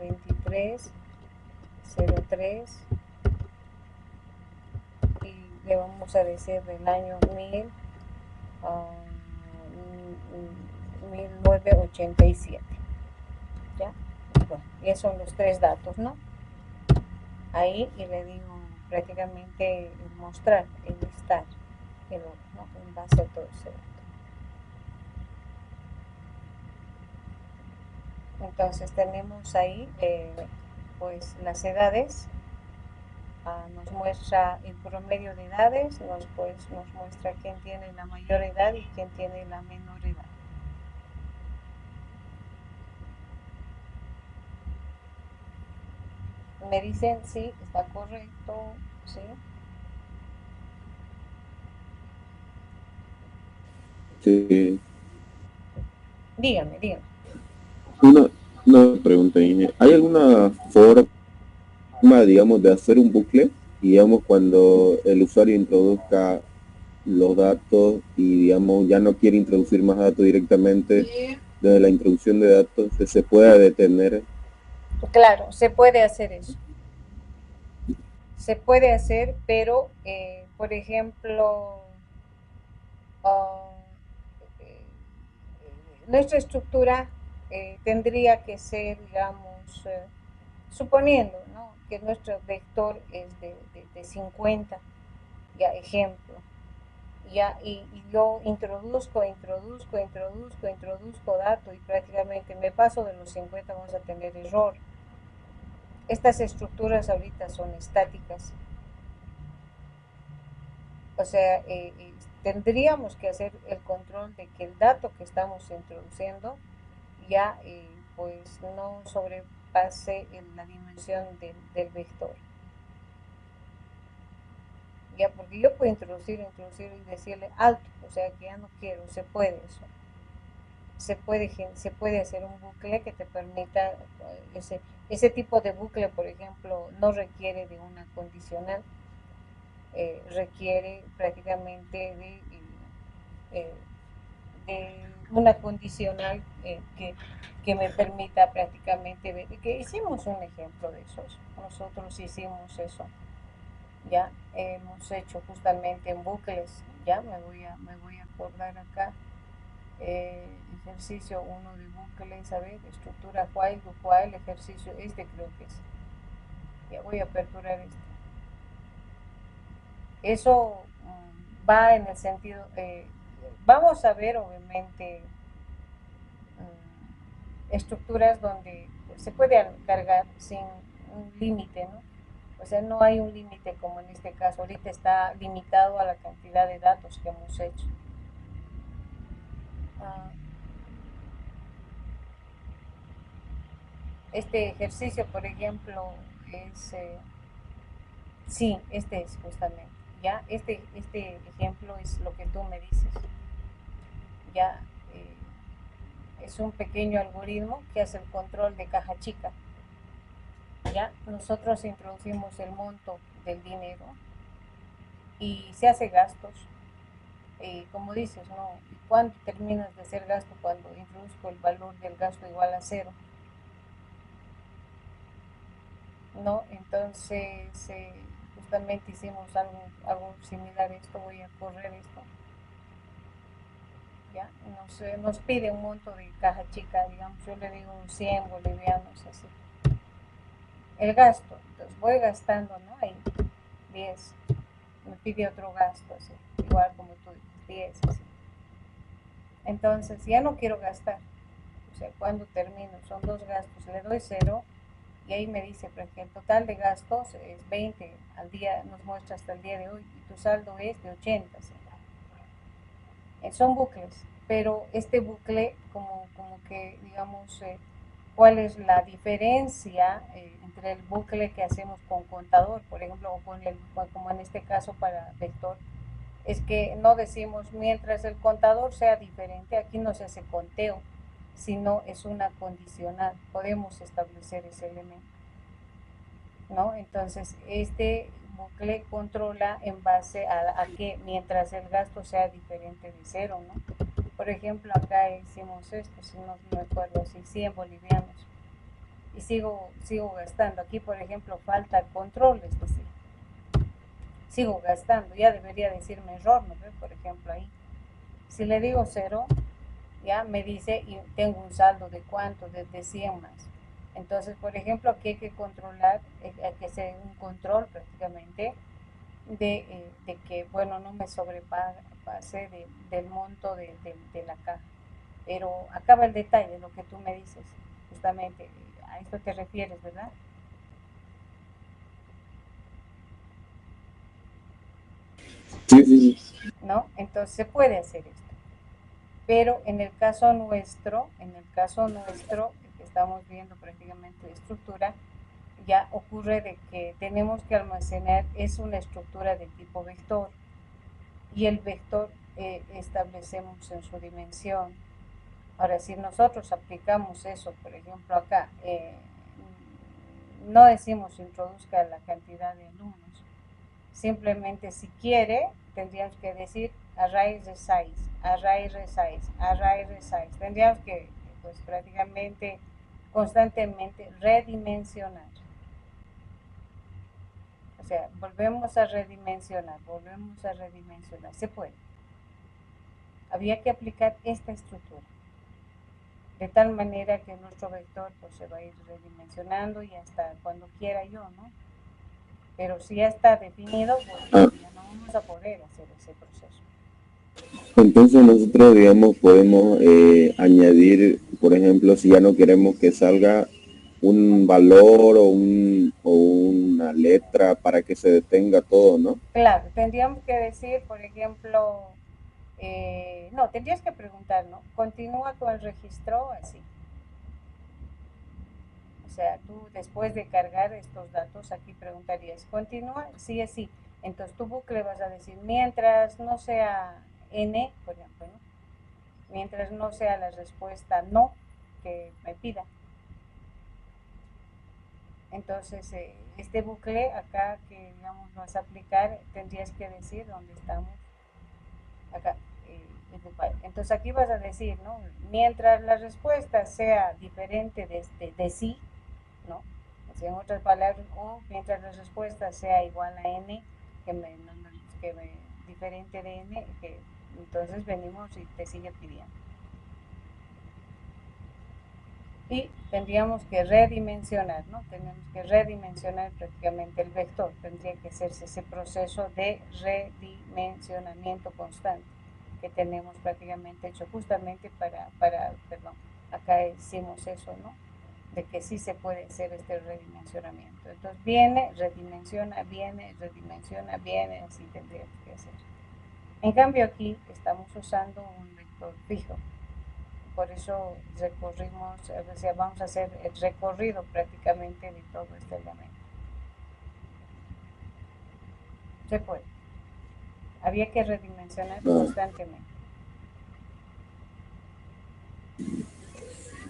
23-03, y le vamos a decir del año 1987, ya. Bueno, y esos son los 3 datos, ¿no? Ahí, y le digo prácticamente mostrar, el listar, el orden, ¿no? En base a todo ese dato. Entonces tenemos ahí pues las edades, nos muestra el promedio de edades, nos muestra quién tiene la mayor edad y quién tiene la menor edad. Me dicen sí, está correcto, sí. Sí. Dígame. Una pregunta, Ine. ¿Hay alguna forma, digamos, de hacer un bucle? Digamos, cuando el usuario introduzca los datos y, digamos, ya no quiere introducir más datos directamente, desde la introducción de datos, se pueda detener. Claro, se puede hacer eso. Se puede hacer, pero, por ejemplo, nuestra estructura tendría que ser, digamos, suponiendo, ¿no?, que nuestro vector es de 50, ya, ejemplo, ya, y yo introduzco dato y prácticamente me paso de los 50, vamos a tener error. Estas estructuras ahorita son estáticas. O sea, tendríamos que hacer el control de que el dato que estamos introduciendo ya pues no sobrepase la dimensión del vector. Ya, porque yo puedo introducir y decirle alto, o sea que ya no quiero, se puede eso. Se puede hacer un bucle que te permita, ese tipo de bucle, por ejemplo, no requiere de una condicional, requiere prácticamente de una condicional que me permita prácticamente ver, que hicimos un ejemplo de esos, nosotros hicimos eso, ya, hemos hecho justamente en bucles, ya me voy a acordar acá, ejercicio 1 de bucles, a ver, estructura while, do while, ejercicio, creo que es, ya voy a aperturar eso va en el sentido, vamos a ver obviamente estructuras donde se puede cargar sin un límite, ¿no? O sea, no hay un límite como en este caso, ahorita está limitado a la cantidad de datos que hemos hecho. Este ejercicio, por ejemplo, es, sí, este es justamente, ya, este ejemplo es lo que tú me dices, ya, es un pequeño algoritmo que hace el control de caja chica. ¿Ya? Nosotros introducimos el monto del dinero y se hace gastos. Como dices, ¿no? ¿Cuándo terminas de hacer gasto? Cuando introduzco el valor del gasto igual a cero, ¿no? Entonces, justamente hicimos algo similar a esto. Voy a correr esto. ¿Ya? Nos pide un monto de caja chica, digamos, yo le digo 100 bolivianos, así. El gasto, entonces voy gastando, ¿no? Ahí, 10, me pide otro gasto, así, igual como tú dices, 10, así. Entonces, ya no quiero gastar, o sea, cuando termino, son dos gastos, le doy cero, y ahí me dice, por ejemplo, el total de gastos es 20 al día, nos muestra hasta el día de hoy, y tu saldo es de 80, ¿sí? Son bucles, pero este bucle como que, digamos, cuál es la diferencia entre el bucle que hacemos con contador, por ejemplo, o como en este caso para vector, es que no decimos mientras el contador sea diferente, aquí no se hace conteo, sino es una condicional, podemos establecer ese elemento, ¿no? Entonces, este bucle controla en base a que mientras el gasto sea diferente de cero, ¿no? Por ejemplo, acá hicimos esto, si no me acuerdo, si 100 bolivianos, y sigo gastando. Aquí, por ejemplo, falta el control, es decir, sigo gastando, ya debería decirme error, ¿no? Por ejemplo, ahí, si le digo cero, ya me dice, y tengo un saldo de cuánto, de 100 más. Entonces, por ejemplo, aquí hay que controlar, hay que hacer un control prácticamente de que, bueno, no me sobrepase del monto de la caja. Pero acaba el detalle, lo que tú me dices, justamente, a esto te refieres, ¿verdad? Sí, sí, sí. ¿No? Entonces se puede hacer esto. Pero en el caso nuestro, que estamos viendo prácticamente de estructura, ya ocurre de que tenemos que almacenar, es una estructura de tipo vector, y el vector establecemos en su dimensión. Ahora, si nosotros aplicamos eso, por ejemplo, acá, no decimos introduzca la cantidad de alumnos, simplemente si quiere, tendríamos que decir array resize, array resize, array resize. Tendríamos que, pues prácticamente, constantemente redimensionar. O sea, volvemos a redimensionar, se puede. Había que aplicar esta estructura, de tal manera que nuestro vector pues, se va a ir redimensionando y hasta cuando quiera yo, ¿no? Pero si ya está definido, pues ya no vamos a poder hacer ese proceso. Entonces nosotros, digamos, podemos añadir, por ejemplo, si ya no queremos que salga un valor o una letra para que se detenga todo, ¿no? Claro, tendríamos que decir, por ejemplo, no, tendrías que preguntar, ¿no? Continúa con el registro así. O sea, tú después de cargar estos datos, aquí preguntarías, ¿continúa? Sí, es sí. Entonces tu bucle vas a decir, mientras no sea N, por ejemplo, ¿no? Mientras no sea la respuesta no que me pida. Entonces, este bucle acá que, digamos, vas a aplicar, tendrías que decir dónde estamos. Acá. Entonces aquí vas a decir, ¿no? Mientras la respuesta sea diferente de sí, ¿no? O sea, en otras palabras, o mientras la respuesta sea igual a n, que diferente de n, que entonces venimos y te sigue pidiendo. Y tendríamos que redimensionar, ¿no? Tenemos que redimensionar prácticamente el vector. Tendría que hacerse ese proceso de redimensionamiento constante que tenemos prácticamente hecho justamente perdón, acá hicimos eso, ¿no? De que sí se puede hacer este redimensionamiento. Entonces viene, redimensiona, viene, así tendríamos que hacer. En cambio aquí estamos usando un vector fijo. Por eso recorrimos, o sea, vamos a hacer el recorrido prácticamente de todo este elemento. Se puede. Había que redimensionar constantemente.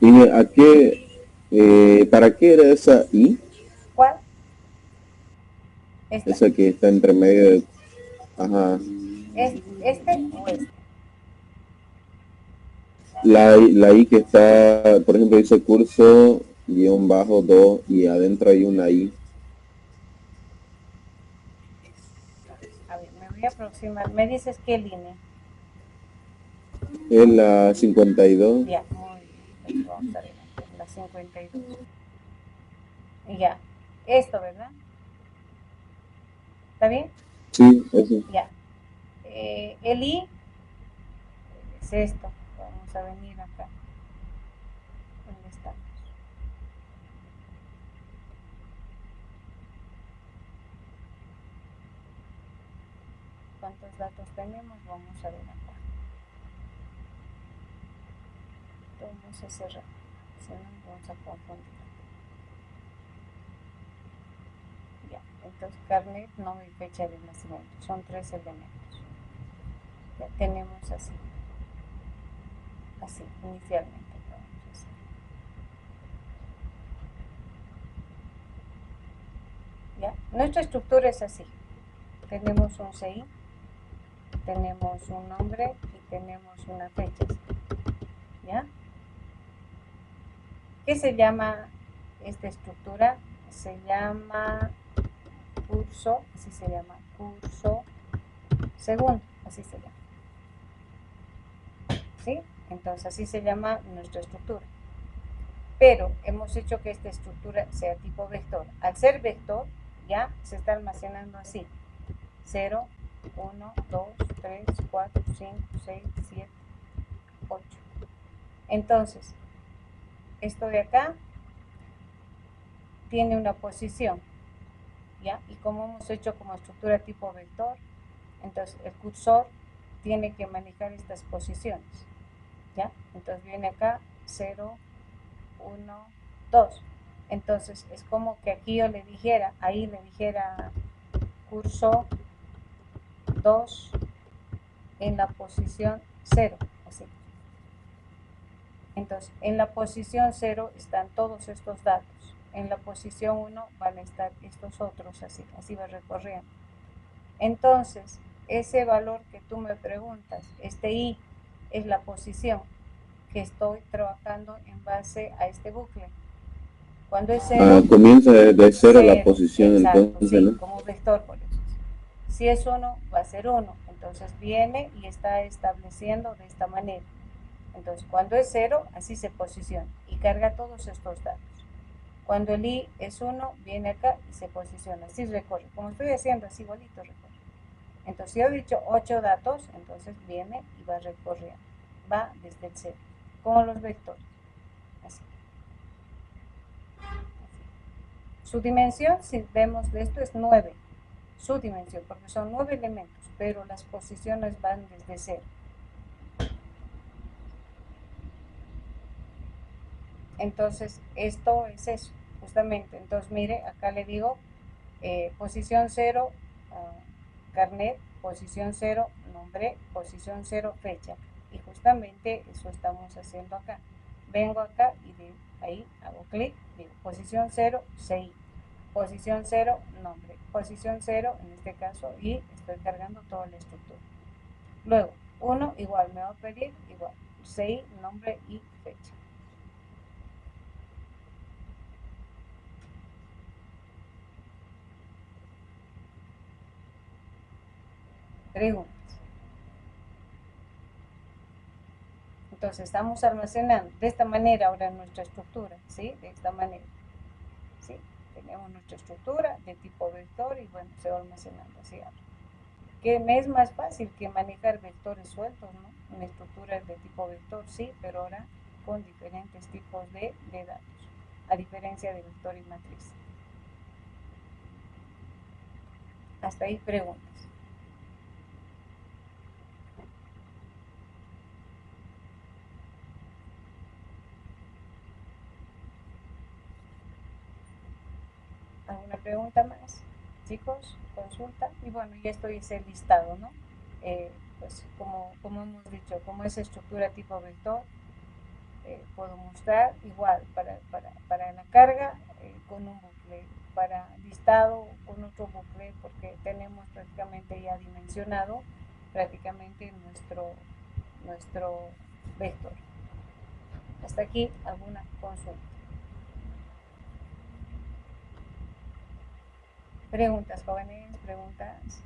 ¿Y a qué, para qué era esa I? ¿Cuál? Esta. Esa que está entre medio de, ajá, ¿Este o este? la I que está, por ejemplo, dice curso guión bajo 2 y adentro hay una I. A ver, me voy a aproximar. ¿Me dices qué línea? Es la 52. Ya, muy bien. Entonces vamos a ver acá, la 52. Ya, esto, ¿verdad? ¿Está bien? Sí, eso. Ya. El I es esto. Vamos a venir acá. ¿Dónde estamos? ¿Cuántos datos tenemos? Vamos a ver acá. Vamos a cerrar. Si no, vamos a confundir. Ya, entonces carnet, nombre y fecha de nacimiento. Son 3 elementos. Ya tenemos así. Así, inicialmente. Vamos a hacer. ¿Ya? Nuestra estructura es así. Tenemos un CI, tenemos un nombre y tenemos una fecha. ¿Ya? ¿Qué se llama esta estructura? Se llama curso, así se llama, curso segundo, así se llama. ¿Sí? Entonces así se llama nuestra estructura. Pero hemos hecho que esta estructura sea tipo vector. Al ser vector, ya se está almacenando así. 0, 1, 2, 3, 4, 5, 6, 7, 8. Entonces, esto de acá tiene una posición, ¿ya? Y como hemos hecho como estructura tipo vector, entonces el cursor tiene que manejar estas posiciones, ¿ya? Entonces viene acá 0, 1, 2. Entonces es como que aquí yo le dijera, ahí le dijera curso 2 en la posición 0, así. Entonces, en la posición 0 están todos estos datos. En la posición 1 van a estar estos otros, así va recorriendo. Entonces, ese valor que tú me preguntas, este I, es la posición que estoy trabajando en base a este bucle. Cuando es 0, Comienza desde cero la 0, posición, exacto, entonces, sí, ¿no? como vector por eso. Si es 1, va a ser 1. Entonces viene y está estableciendo de esta manera. Entonces, cuando es 0, así se posiciona y carga todos estos datos. Cuando el I es 1, viene acá y se posiciona. Así recorre. Como estoy haciendo, así igualito recorre. Entonces, si yo he dicho 8 datos, entonces viene y va recorriendo. Va desde el 0, como los vectores. Así. Su dimensión, si vemos de esto, es 9. Su dimensión, porque son 9 elementos, pero las posiciones van desde 0. Entonces, esto es eso, justamente. Entonces, mire, acá le digo posición 0, carnet, posición 0, nombre, posición 0, fecha. Y justamente eso estamos haciendo acá. Vengo acá y de ahí hago clic, digo posición 0, CI. Posición 0, nombre. Posición 0, en este caso, y estoy cargando toda la estructura. Luego, 1 igual, me va a pedir igual, CI, nombre y fecha. Preguntas. Entonces estamos almacenando de esta manera ahora nuestra estructura, ¿sí? De esta manera, ¿sí? Tenemos nuestra estructura de tipo vector y bueno, se va almacenando así ahora. Que me es más fácil que manejar vectores sueltos, ¿no? Una estructura de tipo vector, sí, pero ahora con diferentes tipos de datos, a diferencia de vector y matriz. Hasta ahí preguntas. ¿Alguna pregunta más? Chicos, consulta. Y bueno, ya estoy ese listado, ¿no? Pues como hemos dicho, como es estructura tipo vector, puedo mostrar igual para la carga con un bucle, para listado con otro bucle, porque tenemos prácticamente ya dimensionado prácticamente nuestro vector. Hasta aquí alguna consulta. Preguntas, jóvenes, preguntas.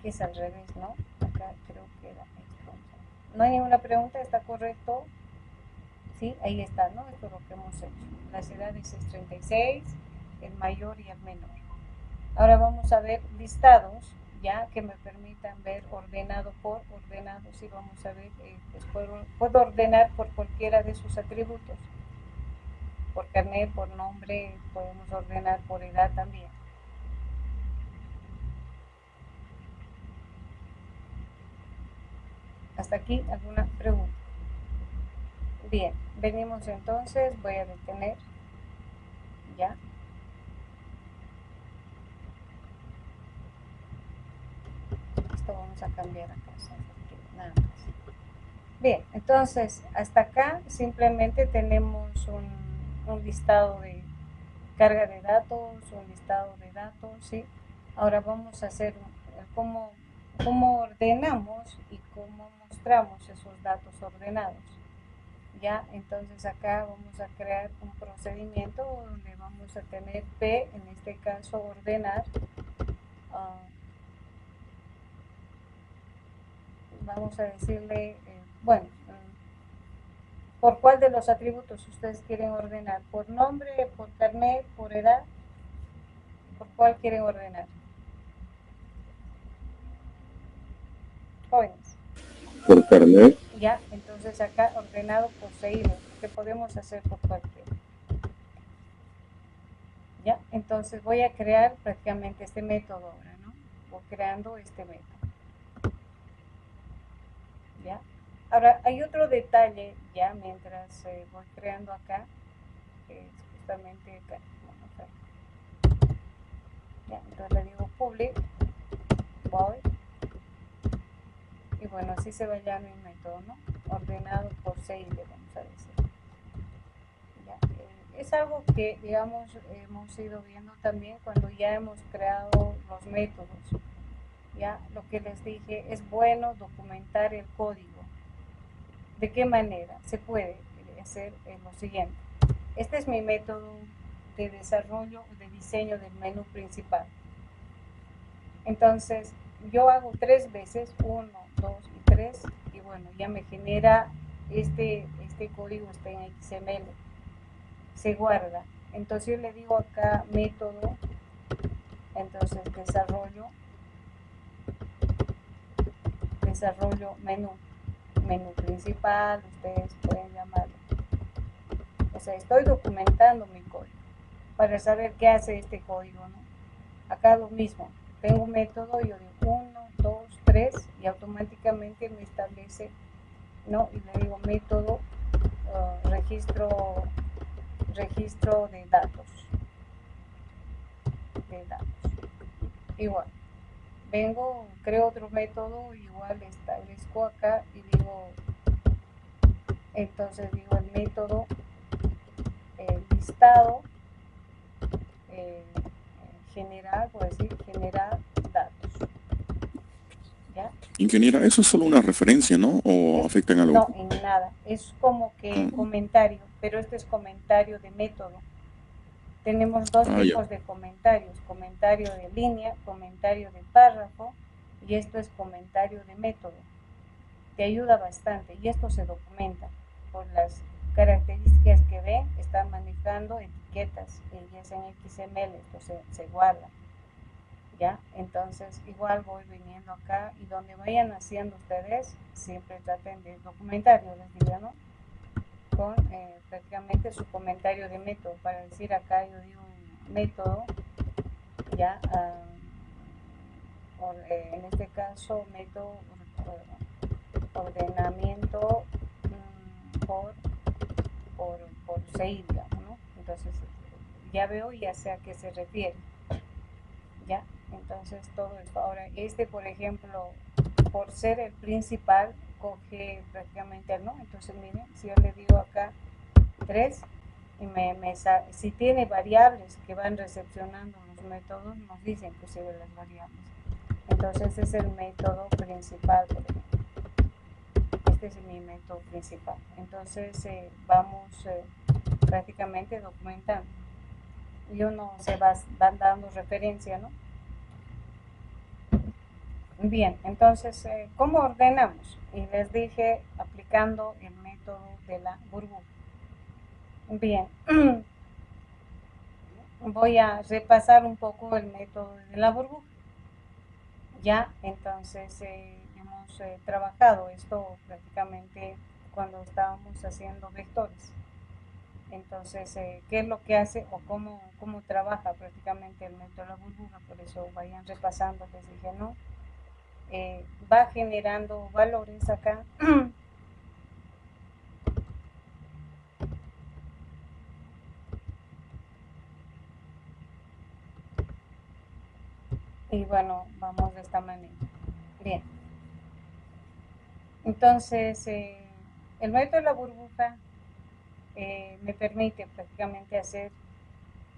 Que es al revés, ¿no? Acá creo que era esto. No hay ninguna pregunta, ¿está correcto? Sí, ahí está, ¿no? Esto es lo que hemos hecho. Las edades es 36, el mayor y el menor. Ahora vamos a ver listados, ya que me permitan ver ordenado por ordenados, y vamos a ver, pues puedo ordenar por cualquiera de sus atributos. Por carnet, por nombre, podemos ordenar por edad también. Hasta aquí, ¿alguna pregunta? Bien, venimos entonces, voy a detener, ya. Esto vamos a cambiar acá, nada más. Bien, entonces, hasta acá simplemente tenemos un listado de carga de datos, un listado de datos, ¿sí? Ahora vamos a hacer cómo ordenamos y cómo mostramos esos datos ordenados. Ya, entonces acá vamos a crear un procedimiento donde vamos a tener P, en este caso ordenar, vamos a decirle, bueno, ¿por cuál de los atributos ustedes quieren ordenar? ¿Por nombre, por carnet, por edad? ¿Por cuál quieren ordenar? Jóvenes. Por carnet. Ya, entonces acá ordenado por seguido, que podemos hacer por cualquiera. Ya, entonces voy a crear prácticamente este método ahora, ¿no? Voy creando este método. ¿Ya? Ahora, hay otro detalle, ya, mientras voy creando acá, que es justamente acá. Vamos a ver. Ya, entonces le digo public, void, y bueno, así se va ya mi método, ¿no? Ordenado por serie, vamos a decir. Ya, es algo que, digamos, hemos ido viendo también cuando ya hemos creado los métodos. Ya, lo que les dije, es bueno documentar el código. ¿De qué manera? Se puede hacer lo siguiente. Este es mi método de desarrollo, de diseño del menú principal. Entonces, yo hago 3 veces, 1, 2 y 3, y bueno, ya me genera este código, está en XML. Se guarda. Entonces yo le digo acá método, entonces desarrollo menú principal, ustedes pueden llamarlo. O sea, estoy documentando mi código para saber qué hace este código, ¿no? Acá lo mismo, tengo un método, yo digo 1, 2, 3 y automáticamente me establece, ¿no? Y le digo método registro de datos. Igual, vengo, creo otro método, igual establezco acá y digo, entonces digo el método listado generar, por decir, generar datos. ¿Ya? Ingeniera, eso es solo una referencia, ¿no? ¿O afecta en algo? No, en nada. Es como que comentario, pero este es comentario de método. Tenemos dos tipos de comentarios, comentario de línea, comentario de párrafo, y esto es comentario de método. Te ayuda bastante, y esto se documenta por las características que ven, están manejando etiquetas, y es en XML, esto se guarda. ¿Ya? Entonces igual voy viniendo acá y donde vayan haciendo ustedes, siempre traten de documentario, les digo, ¿no? Con prácticamente su comentario de método, para decir acá yo digo un método, ya, en este caso método ordenamiento por CI, digamos, ¿no? Entonces ya veo y ya sé a qué se refiere. ¿Ya? Entonces todo esto. Ahora, por ejemplo, por ser el principal, escoge prácticamente el no. Entonces miren, si yo le digo acá 3 y si tiene variables que van recepcionando los métodos, nos dice inclusive las variables. Entonces es el método principal, por ejemplo. Este es mi método principal. Entonces vamos prácticamente documentando y uno se va dando referencia, ¿no? Bien, entonces, ¿cómo ordenamos? Y les dije, aplicando el método de la burbuja. Bien, voy a repasar un poco el método de la burbuja. Ya, entonces, hemos trabajado esto prácticamente cuando estábamos haciendo vectores. Entonces, ¿qué es lo que hace o cómo trabaja prácticamente el método de la burbuja? Por eso vayan repasando, les dije, ¿no? Va generando valores acá. Y bueno, vamos de esta manera. Bien. Entonces, el método de la burbuja me permite prácticamente hacer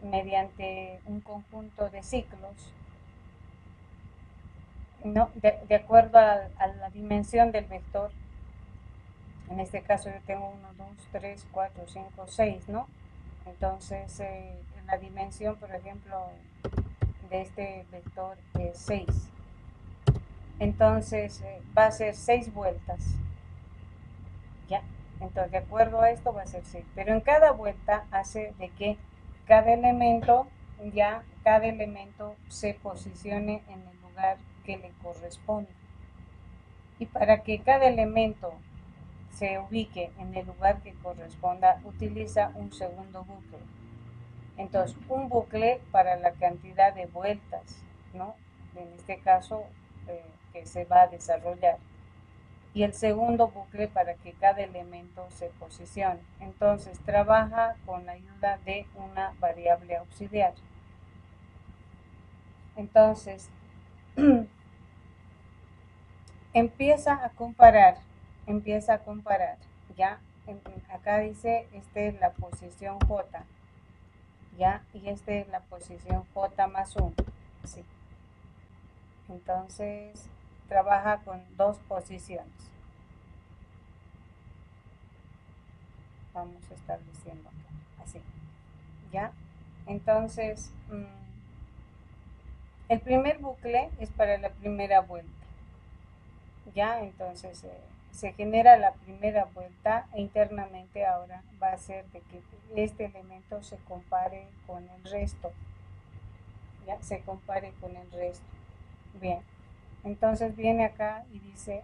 mediante un conjunto de ciclos, ¿no? De acuerdo a la dimensión del vector. En este caso yo tengo 1, 2, 3, 4, 5, 6, ¿no? Entonces, en la dimensión, por ejemplo, de este vector es 6. Entonces, va a ser 6 vueltas. ¿Ya? Entonces, de acuerdo a esto va a ser 6. Pero en cada vuelta hace de que cada elemento se posicione en el lugar que le corresponde. Y para que cada elemento se ubique en el lugar que corresponda, utiliza un segundo bucle. Entonces, un bucle para la cantidad de vueltas, ¿no? En este caso, que se va a desarrollar. Y el segundo bucle para que cada elemento se posicione. Entonces, trabaja con la ayuda de una variable auxiliar. Entonces, empieza a comparar, ¿ya? Acá dice, esta es la posición J, ¿ya? Y esta es la posición J más 1, ¿sí? Entonces, trabaja con dos posiciones. Vamos estableciendo acá, así, ¿ya? Entonces, el primer bucle es para la primera vuelta, ¿ya? Entonces, se genera la primera vuelta e internamente ahora va a ser de que este elemento se compare con el resto, ¿ya? Se compare con el resto. Bien, entonces viene acá y dice,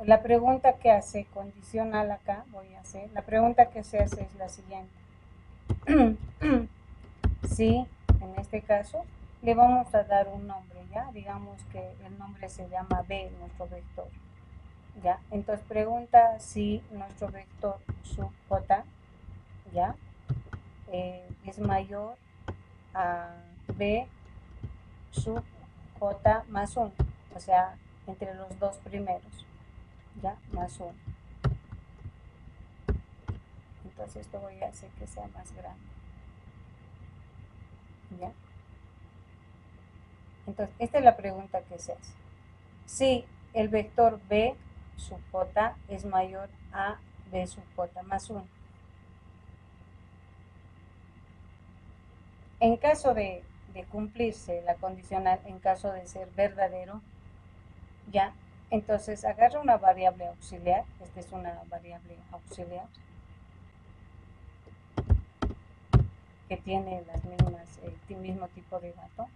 la pregunta que hace, condicional acá, voy a hacer, la pregunta que se hace es la siguiente. Sí, en este caso, le vamos a dar un nombre, ¿ya? Digamos que el nombre se llama B, nuestro vector, ¿ya? Entonces pregunta si nuestro vector sub J, ¿ya? Es mayor a B sub J más 1, o sea, entre los dos primeros, ¿ya? Más 1. Entonces esto voy a hacer que sea más grande, ¿ya? Entonces, esta es la pregunta que se hace. Si el vector B sub J es mayor a B sub J más 1. En caso de cumplirse la condicional, en caso de ser verdadero, ya, entonces agarra una variable auxiliar, esta es una variable auxiliar, que tiene las mismas, el mismo tipo de dato.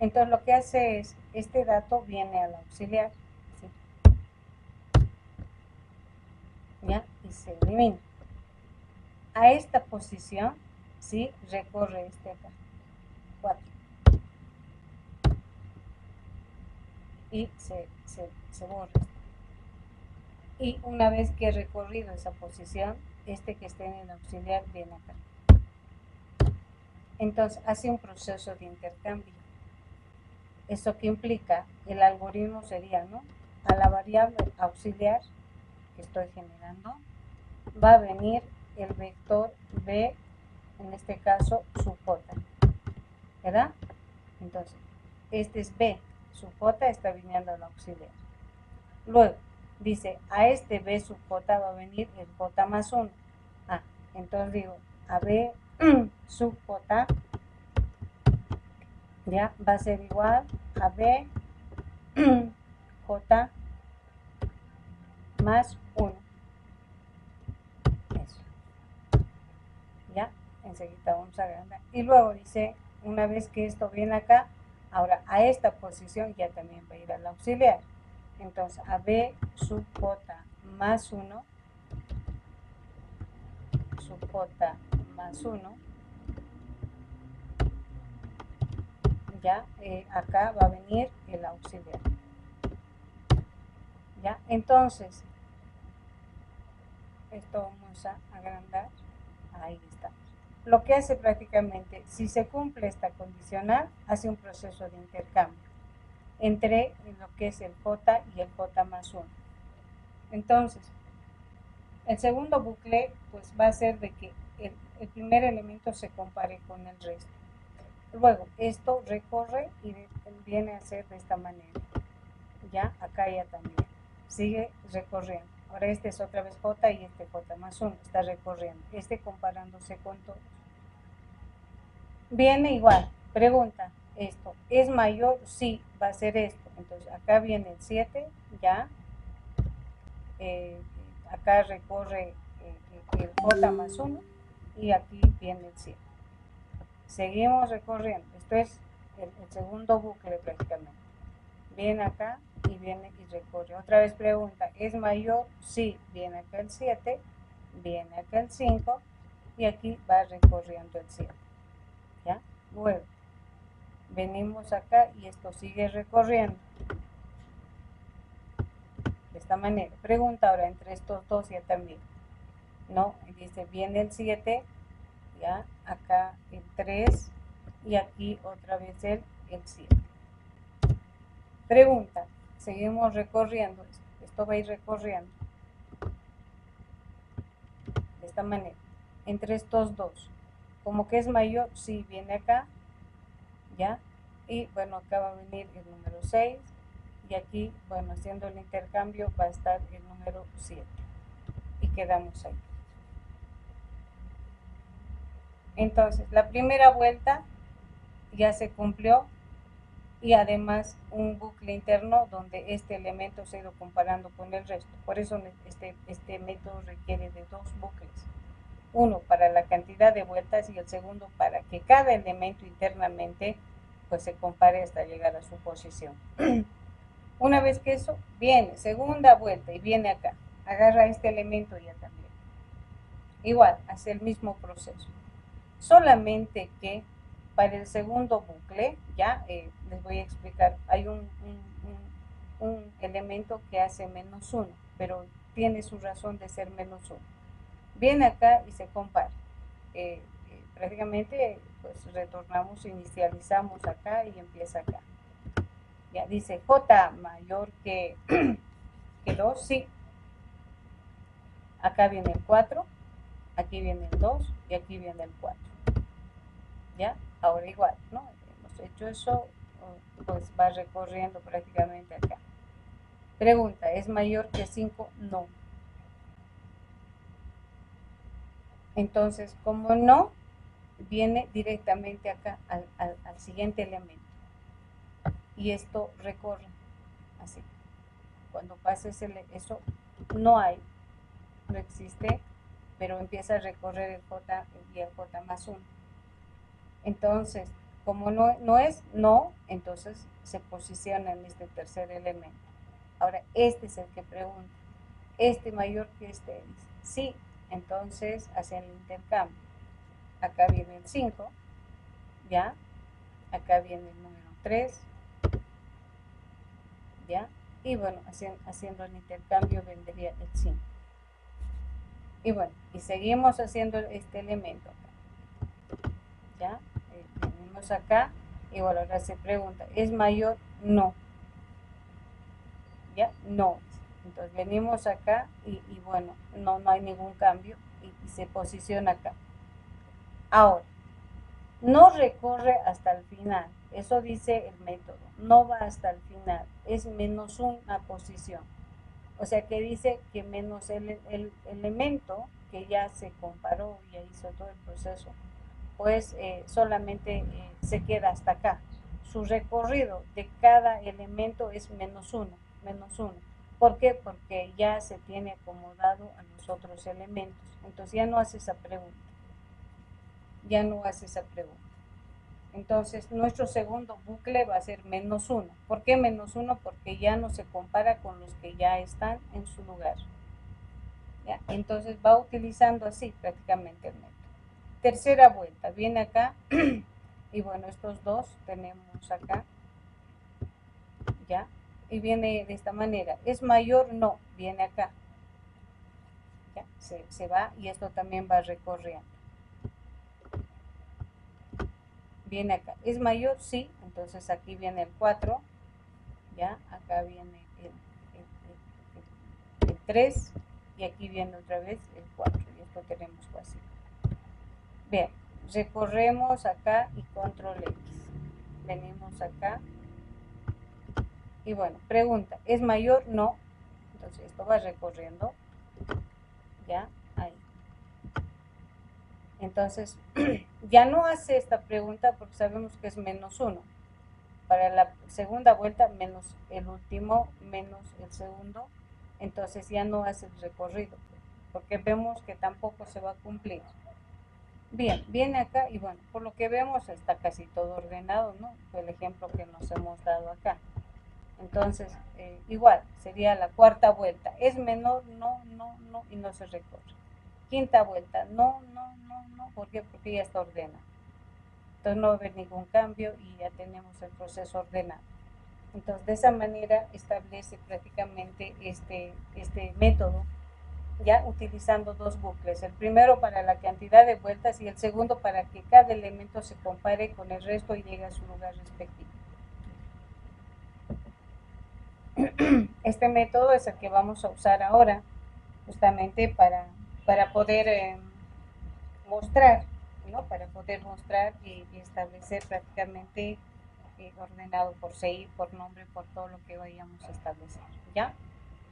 Entonces lo que hace es, este dato viene al auxiliar, ¿sí? ¿Ya? Y se elimina. A esta posición, ¿sí? Recorre este acá, 4. Y se borra. Y una vez que he recorrido esa posición, este que esté en el auxiliar viene acá. Entonces hace un proceso de intercambio. ¿Eso qué implica? El algoritmo sería, ¿no? A la variable auxiliar que estoy generando va a venir el vector b, en este caso sub j, ¿verdad? Entonces, este es b, sub j está viniendo al auxiliar. Luego, dice, a este b sub j va a venir el j más 1. Ah, entonces digo, a b sub j ya va a ser igual a b j más 1. Eso. Ya, enseguida vamos a agrandar. Y luego dice, una vez que esto viene acá, ahora a esta posición ya también va a ir al auxiliar. Entonces, a b sub j más 1, sub j más 1, ya, acá va a venir el auxiliar. Ya, entonces, esto vamos a agrandar, ahí está. Lo que hace prácticamente, si se cumple esta condicional, hace un proceso de intercambio entre lo que es el j y el j más 1. Entonces, el segundo bucle pues va a ser de que el primer elemento se compare con el resto. Luego, esto recorre y viene a ser de esta manera. Ya, acá ya también. Sigue recorriendo. Ahora este es otra vez j y este j más 1. Está recorriendo. Este comparándose con todos. Viene igual. Pregunta, ¿esto es mayor? Sí, va a ser esto. Entonces, acá viene el 7, ya. Acá recorre el j más 1 y aquí viene el 7. Seguimos recorriendo. Esto es el segundo bucle prácticamente. Viene acá y viene y recorre. Otra vez pregunta, ¿es mayor? Sí, viene acá el 7, viene acá el 5 y aquí va recorriendo el 7. ¿Ya? Luego, venimos acá y esto sigue recorriendo. De esta manera. Pregunta ahora entre estos dos ya también. No, dice, viene el 7, ya, acá el 3 y aquí otra vez el 7. Pregunta, seguimos recorriendo esto va a ir recorriendo de esta manera, entre estos dos, como que es mayor, sí, viene acá, ya, y bueno, acá va a venir el número 6, y aquí, bueno, haciendo el intercambio va a estar el número 7, y quedamos ahí. Entonces, la primera vuelta ya se cumplió, y además un bucle interno donde este elemento se ha ido comparando con el resto. Por eso este método requiere de dos bucles. Uno para la cantidad de vueltas y el segundo para que cada elemento internamente pues se compare hasta llegar a su posición. Una vez que eso viene, segunda vuelta y viene acá, agarra este elemento ya también. Igual, hace el mismo proceso. Solamente que para el segundo bucle, ya les voy a explicar, hay un elemento que hace menos 1, pero tiene su razón de ser menos 1. Viene acá y se compara. Prácticamente pues retornamos, inicializamos acá y empieza acá. Ya dice J mayor que 2, sí. Acá viene el 4, aquí viene el 2 y aquí viene el 4. ¿Ya? Ahora igual, ¿no? Hemos hecho eso, pues va recorriendo prácticamente acá. Pregunta, ¿es mayor que 5? No. Entonces, como no, viene directamente acá al siguiente elemento. Y esto recorre así. Cuando pasa eso, no hay, no existe, pero empieza a recorrer el J y el J más 1. Entonces, como no es no, entonces se posiciona en este tercer elemento. Ahora, este es el que pregunta, ¿este mayor que este? Dice, sí, entonces hacen el intercambio. Acá viene el 5, ¿ya? Acá viene el número 3, ¿ya? Y bueno, haciendo el intercambio vendría el 5. Y bueno, y seguimos haciendo este elemento acá. ¿Ya? Venimos acá Y bueno, ahora se pregunta, ¿es mayor? No. ¿Ya? No. Entonces venimos acá y bueno, no hay ningún cambio y se posiciona acá. Ahora, no recorre hasta el final. Eso dice el método. No va hasta el final. Es menos una posición. O sea que dice que menos el elemento que ya se comparó, ya hizo todo el proceso, pues solamente se queda hasta acá. Su recorrido de cada elemento es menos uno, menos uno. ¿Por qué? Porque ya se tiene acomodado a los otros elementos. Entonces ya no hace esa pregunta. Ya no hace esa pregunta. Entonces nuestro segundo bucle va a ser menos uno. ¿Por qué menos uno? Porque ya no se compara con los que ya están en su lugar. ¿Ya? Entonces va utilizando así prácticamente el método. Tercera vuelta, viene acá y bueno, estos dos tenemos acá, ¿ya? Y viene de esta manera, ¿es mayor? No, viene acá, ¿ya? Se va y esto también va recorriendo. Viene acá, ¿es mayor? Sí, entonces aquí viene el 4, ¿ya? Acá viene el 3 y aquí viene otra vez el 4 y esto tenemos así. Bien, recorremos acá y control X. Venimos acá. Y bueno, pregunta, ¿es mayor? No. Entonces esto va recorriendo. Ya, ahí. Entonces, ya no hace esta pregunta porque sabemos que es menos 1. Para la segunda vuelta, menos el último, menos el segundo. Entonces ya no hace el recorrido porque vemos que tampoco se va a cumplir. Bien, viene acá y bueno, por lo que vemos está casi todo ordenado, ¿no? Fue el ejemplo que nos hemos dado acá. Entonces, igual, sería la cuarta vuelta. ¿Es menor? No, no, no, y no se recorre. Quinta vuelta, no, no, no, no. ¿Por qué? Porque ya está ordenado. Entonces no va a haber ningún cambio y ya tenemos el proceso ordenado. Entonces, de esa manera establece prácticamente este método, ya utilizando dos bucles. El primero para la cantidad de vueltas y el segundo para que cada elemento se compare con el resto y llegue a su lugar respectivo. Este método es el que vamos a usar ahora, justamente para poder mostrar, ¿no? Para poder mostrar y establecer prácticamente ordenado por CI, por nombre, por todo lo que vayamos a establecer, ¿ya?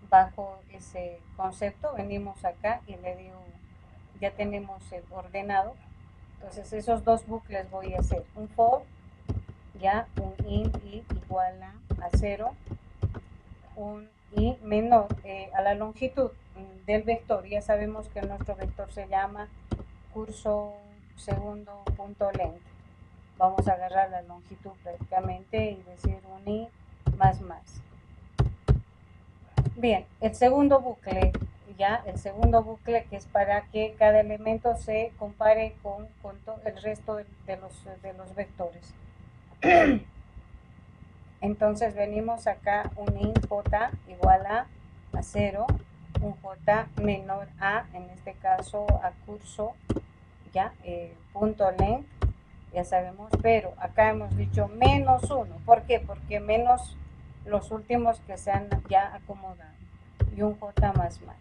Bajo ese concepto venimos acá y le digo, ya tenemos el ordenado, entonces esos dos bucles voy a hacer un for, ya, un in y igual a 0, un y menor a la longitud del vector. Ya sabemos que nuestro vector se llama curso segundo punto length. Vamos a agarrar la longitud prácticamente y decir un i más más. Bien, el segundo bucle, ya, el segundo bucle que es para que cada elemento se compare con el resto de los vectores. Entonces venimos acá un int j igual a 0, un j menor a, en este caso a curso, ya, punto length, ya sabemos, pero acá hemos dicho menos 1. ¿Por qué? Porque menos los últimos que se han ya acomodado y un j más más.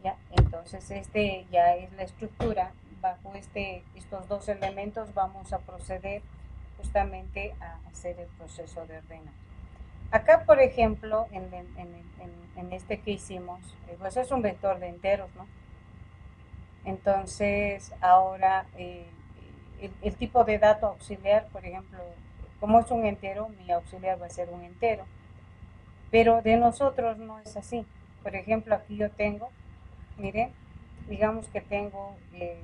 ¿Ya? Entonces este ya es la estructura. Bajo estos dos elementos vamos a proceder justamente a hacer el proceso de ordenar. Acá, por ejemplo, en este que hicimos, pues es un vector de enteros, ¿no? Entonces, ahora el tipo de dato auxiliar, por ejemplo, como es un entero, mi auxiliar va a ser un entero. Pero de nosotros no es así. Por ejemplo, aquí yo tengo, miren, digamos que tengo el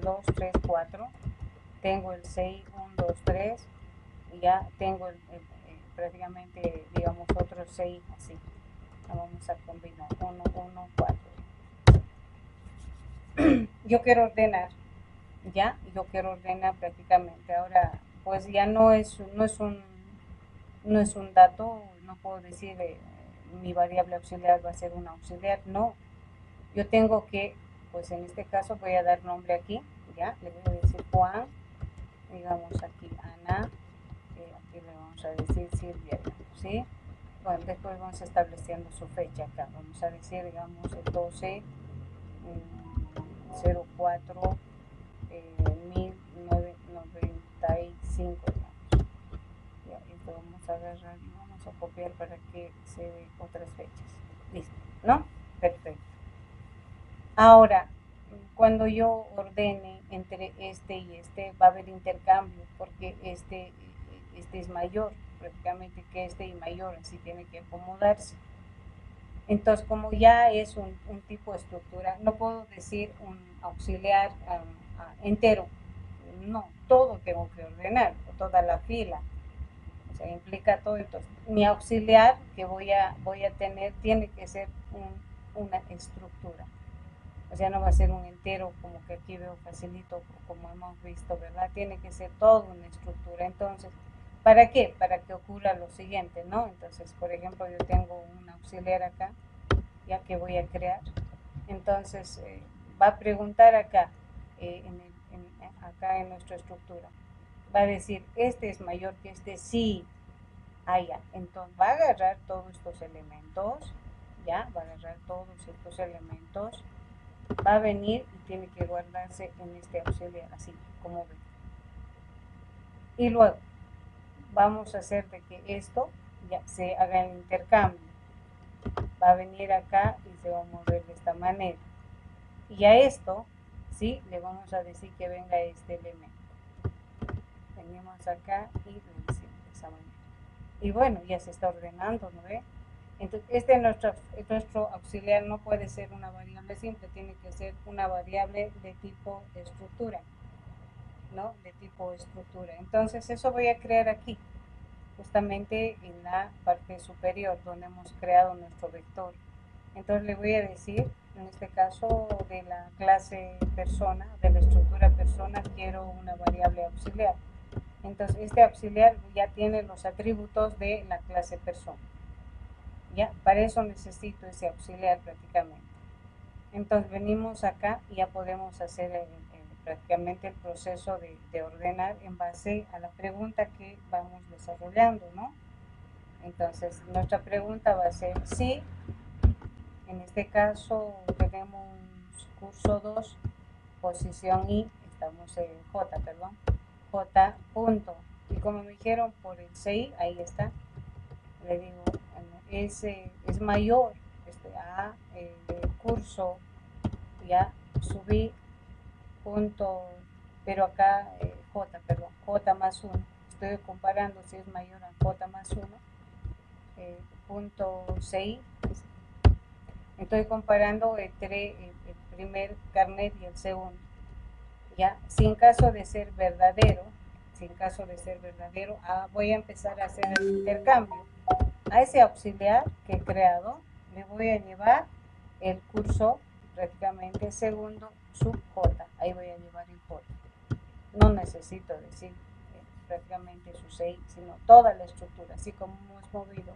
2, 3, 4, tengo el 6, 1, 2, 3, y ya tengo prácticamente, digamos, otros 6 así. Vamos a combinar 1, 1, 4. Yo quiero ordenar, ya, yo quiero ordenar prácticamente. Ahora, pues ya no es un dato, no puedo decir mi variable auxiliar va a ser un auxiliar, no. Yo tengo que, pues en este caso voy a dar nombre aquí, ya, le voy a decir Juan, digamos aquí Ana, aquí le vamos a decir Silvia, ¿sí? Bueno, después vamos estableciendo su fecha acá, vamos a decir, digamos, el 12 04 1995, digamos. Ya, esto vamos a agarrar y vamos a copiar para que se dé otras fechas. Listo, ¿no? Perfecto. Ahora, cuando yo ordene entre este y este, va a haber intercambio, porque este es mayor prácticamente que este y mayor, así tiene que acomodarse. Entonces, como ya es un tipo de estructura, no puedo decir un auxiliar entero. No, todo tengo que ordenar, toda la fila. O sea, implica todo. Entonces, mi auxiliar que voy a tener tiene que ser una estructura. O sea, no va a ser un entero como que aquí veo facilito, como hemos visto, ¿verdad? Tiene que ser toda una estructura. Entonces, ¿para qué? Para que ocurra lo siguiente, ¿no? Entonces, por ejemplo, yo tengo un auxiliar acá, ya que voy a crear. Entonces, va a preguntar acá, acá en nuestra estructura. Va a decir, este es mayor que este, sí. Ya. Entonces, va a agarrar todos estos elementos, ya, va a agarrar todos estos elementos, va a venir y tiene que guardarse en este auxiliar, así como ven. Y luego vamos a hacer de que esto ya se haga el intercambio. Va a venir acá y se va a mover de esta manera. Y a esto, sí, le vamos a decir que venga este elemento. Venimos acá y le decimos de esa manera. Y bueno, ya se está ordenando, ¿no ve? Entonces, nuestro auxiliar no puede ser una variable simple, tiene que ser una variable de tipo estructura, ¿no? De tipo estructura. Entonces, eso voy a crear aquí, justamente en la parte superior, donde hemos creado nuestro vector. Entonces, le voy a decir, en este caso, de la clase persona, de la estructura persona, quiero una variable auxiliar. Entonces, este auxiliar ya tiene los atributos de la clase persona. Ya, para eso necesito ese auxiliar prácticamente. Entonces venimos acá y ya podemos hacer prácticamente el proceso de ordenar en base a la pregunta que vamos desarrollando, ¿no? Entonces nuestra pregunta va a ser sí. En este caso tenemos curso 2, posición I, estamos en J, perdón, J punto. Y como me dijeron por el CI, ahí está, le digo, es mayor a curso, ya subí punto, pero acá J, perdón, J más 1, estoy comparando si es mayor a J más 1, punto 6, estoy comparando entre el primer carnet y el segundo, ya, si en caso de ser verdadero, voy a empezar a hacer el intercambio. A ese auxiliar que he creado le voy a llevar el curso prácticamente segundo sub J. Ahí voy a llevar el J. No necesito decir prácticamente su 6, sino toda la estructura. Así como hemos movido,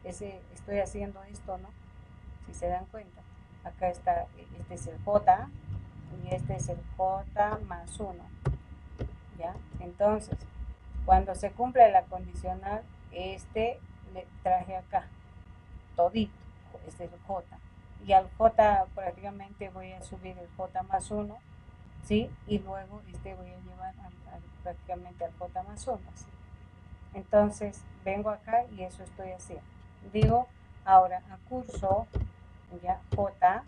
estoy haciendo esto, ¿no? Si se dan cuenta. Acá está, este es el J y este es el J más 1. ¿Ya? Entonces, cuando se cumple la condicional, le traje acá todito, este es el J, y al J prácticamente voy a subir el J más 1, ¿sí? Y luego voy a llevar prácticamente al J más 1, ¿sí? Entonces vengo acá y eso estoy haciendo. Digo, ahora a curso, ya J,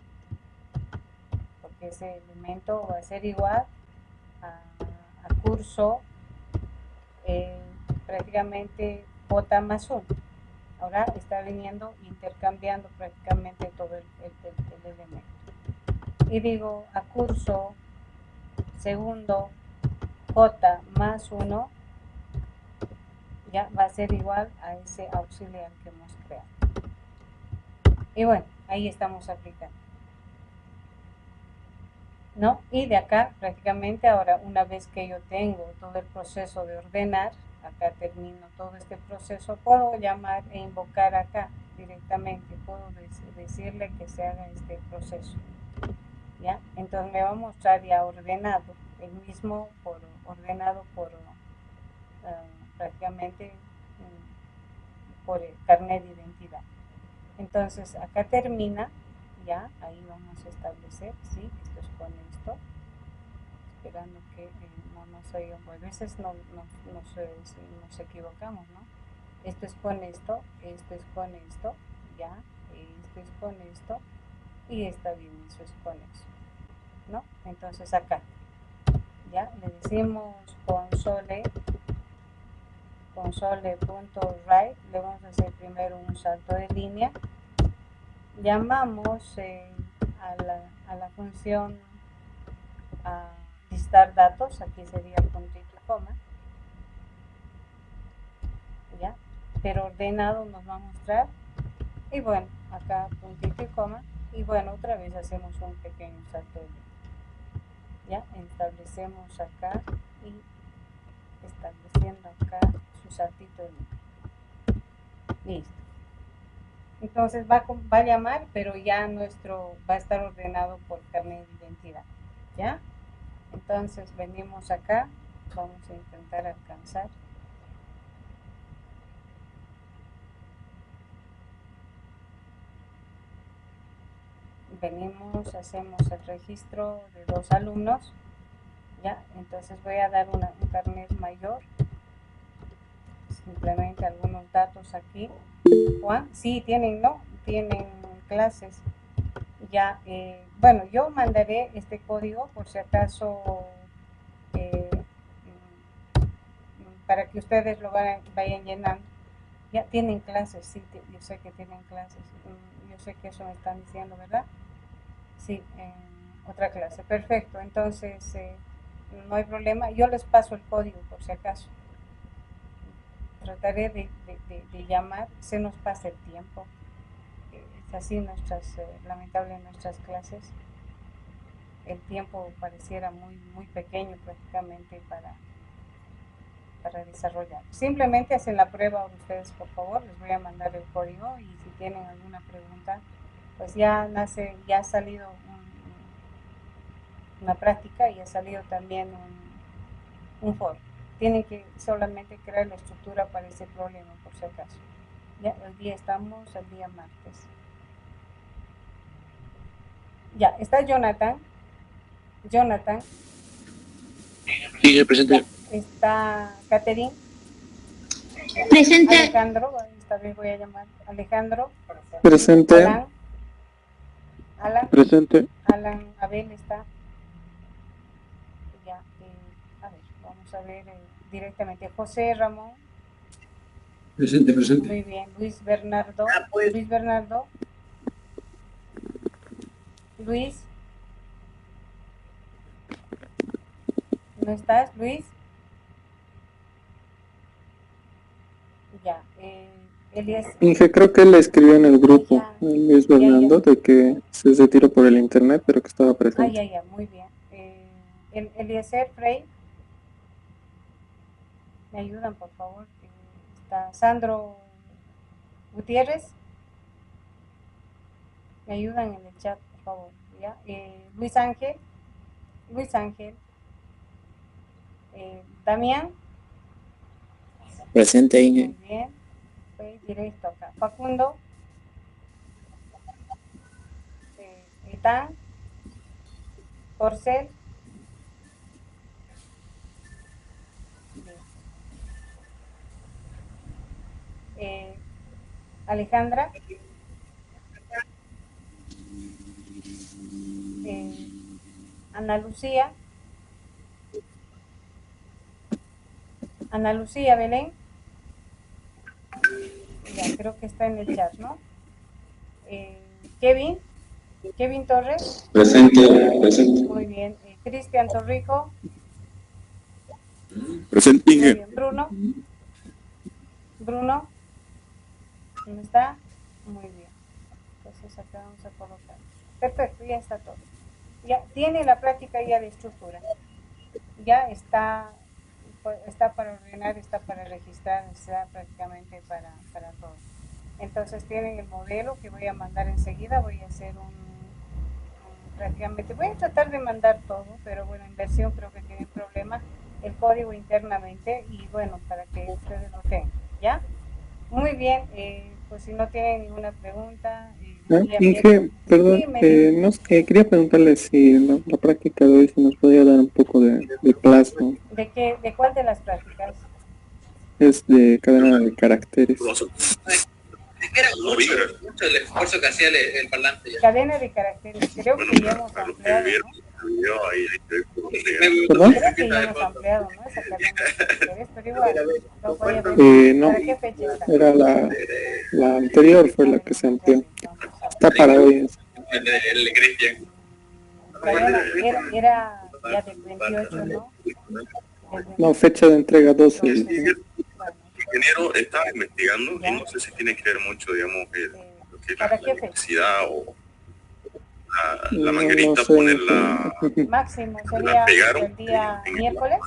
porque ese elemento va a ser igual a curso prácticamente J más 1. Ahora está viniendo intercambiando prácticamente todo el elemento. Y digo a curso segundo J más 1 ya va a ser igual a ese auxiliar que hemos creado. Y bueno, ahí estamos aplicando, ¿no? Y de acá prácticamente ahora, una vez que yo tengo todo el proceso de ordenar, acá termino todo este proceso, puedo llamar e invocar acá directamente, puedo decirle que se haga este proceso, ¿ya? Entonces me va a mostrar ya ordenado el mismo ordenado por prácticamente por el carnet de identidad. Entonces acá termina, ya, ahí vamos a establecer, sí, esto es con esto, esperando que no nos oigan, a veces nos equivocamos, ¿no? Esto es con esto, esto es con esto, ya, esto es con esto, y está bien, eso es con eso, ¿no? Entonces acá, ya, le decimos console.write, le vamos a hacer primero un salto de línea, llamamos a la función listar datos, aquí sería el puntito y coma, ya, pero ordenado nos va a mostrar, y bueno, acá puntito y coma, y bueno, otra vez hacemos un pequeño salto de línea, ya, establecemos acá y estableciendo acá su saltito de línea, listo. Entonces va a llamar, pero ya va a estar ordenado por carnet de identidad, ¿ya? Entonces venimos acá, vamos a intentar alcanzar. Venimos, hacemos el registro de 2 alumnos, ¿ya? Entonces voy a dar un carnet mayor, simplemente algunos datos aquí. Juan, sí, tienen, ¿no? Tienen clases. Ya, bueno, yo mandaré este código por si acaso para que ustedes lo vayan llenando. Ya tienen clases, sí, yo sé que tienen clases, yo sé que eso me están diciendo, ¿verdad? Sí, otra clase, perfecto, entonces no hay problema, yo les paso el código por si acaso. Trataré de llamar, se nos pasa el tiempo, es así lamentable nuestras clases, el tiempo pareciera muy pequeño prácticamente para desarrollar. Simplemente hacen la prueba ustedes, por favor, les voy a mandar el código y si tienen alguna pregunta, pues ya ha salido una práctica y ha salido también un foro. Tienen que solamente crear la estructura para ese problema, por si acaso. Ya, el día martes. Ya, está Jonathan. Sí, presente. Ya, está Catherine. Presente. Alejandro, esta vez voy a llamar Alejandro. Presente. Alan. Presente. Alan Abel está. Ya, a ver, vamos a ver directamente. José Ramón. Presente. Muy bien. Luis Bernardo. Luis. ¿No estás, Luis? Ya, Elías. Inge, creo que él escribió en el grupo, Luis Bernardo, de que se retiró por el internet, pero que estaba presente. Ya, muy bien. Eliezer Frey. ¿Me ayudan, por favor? Está Sandro Gutiérrez. Me ayudan en el chat, por favor. ¿Ya? Luis Ángel. Damián. Presente, Inge. Muy bien. Fue directo acá. Facundo. Itán. Porcel. Alejandra. Ana Lucía Belén. Ya, creo que está en el chat, ¿no? Kevin Torres. Presente. Muy bien. Cristian Torrico. Presente, Muy Inge. bien. Bruno. ¿Dónde está? Muy bien. Entonces acá vamos a colocar. Perfecto, ya está todo. Ya tiene la práctica ya de estructura. Ya está para ordenar, está para registrar, está prácticamente para todo. Entonces tienen el modelo que voy a mandar enseguida, voy a hacer un prácticamente. Voy a tratar de mandar todo, pero bueno, en versión creo que tiene problema el código internamente y bueno, para que ustedes lo tengan, ¿ya? Muy bien, pues si no tienen ninguna pregunta, Inge, perdón, no sé, quería preguntarle si la práctica de hoy se nos podía dar un poco de plazo. ¿De cuál de las prácticas? Es de cadena de caracteres. Era mucho el esfuerzo que hacía el parlante. Cadena de caracteres, creo que ya hemos ampliado, ¿no? ¿Perdón? Creo que ya hemos ampliado, ¿no? Esa cadena de caracteres, pero igual, lo voy a ver. No, ¿Para qué fecha está? era la anterior, fue la que se amplió. Está para hoy. El de Cristian. Era ya del 28, ¿no? No, fecha de entrega 12. Ingeniero, estaba investigando y no sé si tiene que ver mucho, digamos, lo que es la electricidad o la manguerita, no sé, ponerla... Máximo sería el día miércoles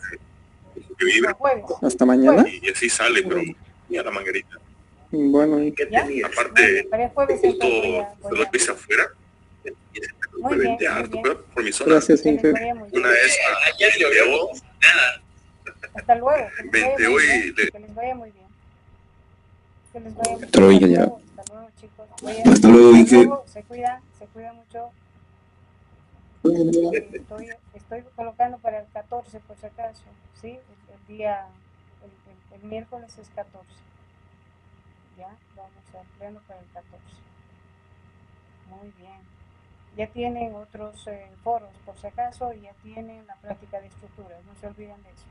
o jueves. ¿Hasta mañana? Y así sale, pero ya la manguerita. Bueno, y aparte, justo se lo pise afuera. Muy bien, por mi zona. Gracias, Inge. Una vez hasta luego. Vente hoy. Que les vaya muy bien. Que les vaya muy bien. Hasta luego, ingeniero. Hasta luego, chicos. Hasta luego, Inge. Se cuida mucho. Estoy colocando para el 14 por si acaso, ¿sí? El día, el miércoles es 14. Ya, vamos ampliando para el 14. Muy bien. Ya tienen otros foros por si acaso y ya tienen la práctica de estructuras, no se olviden de eso.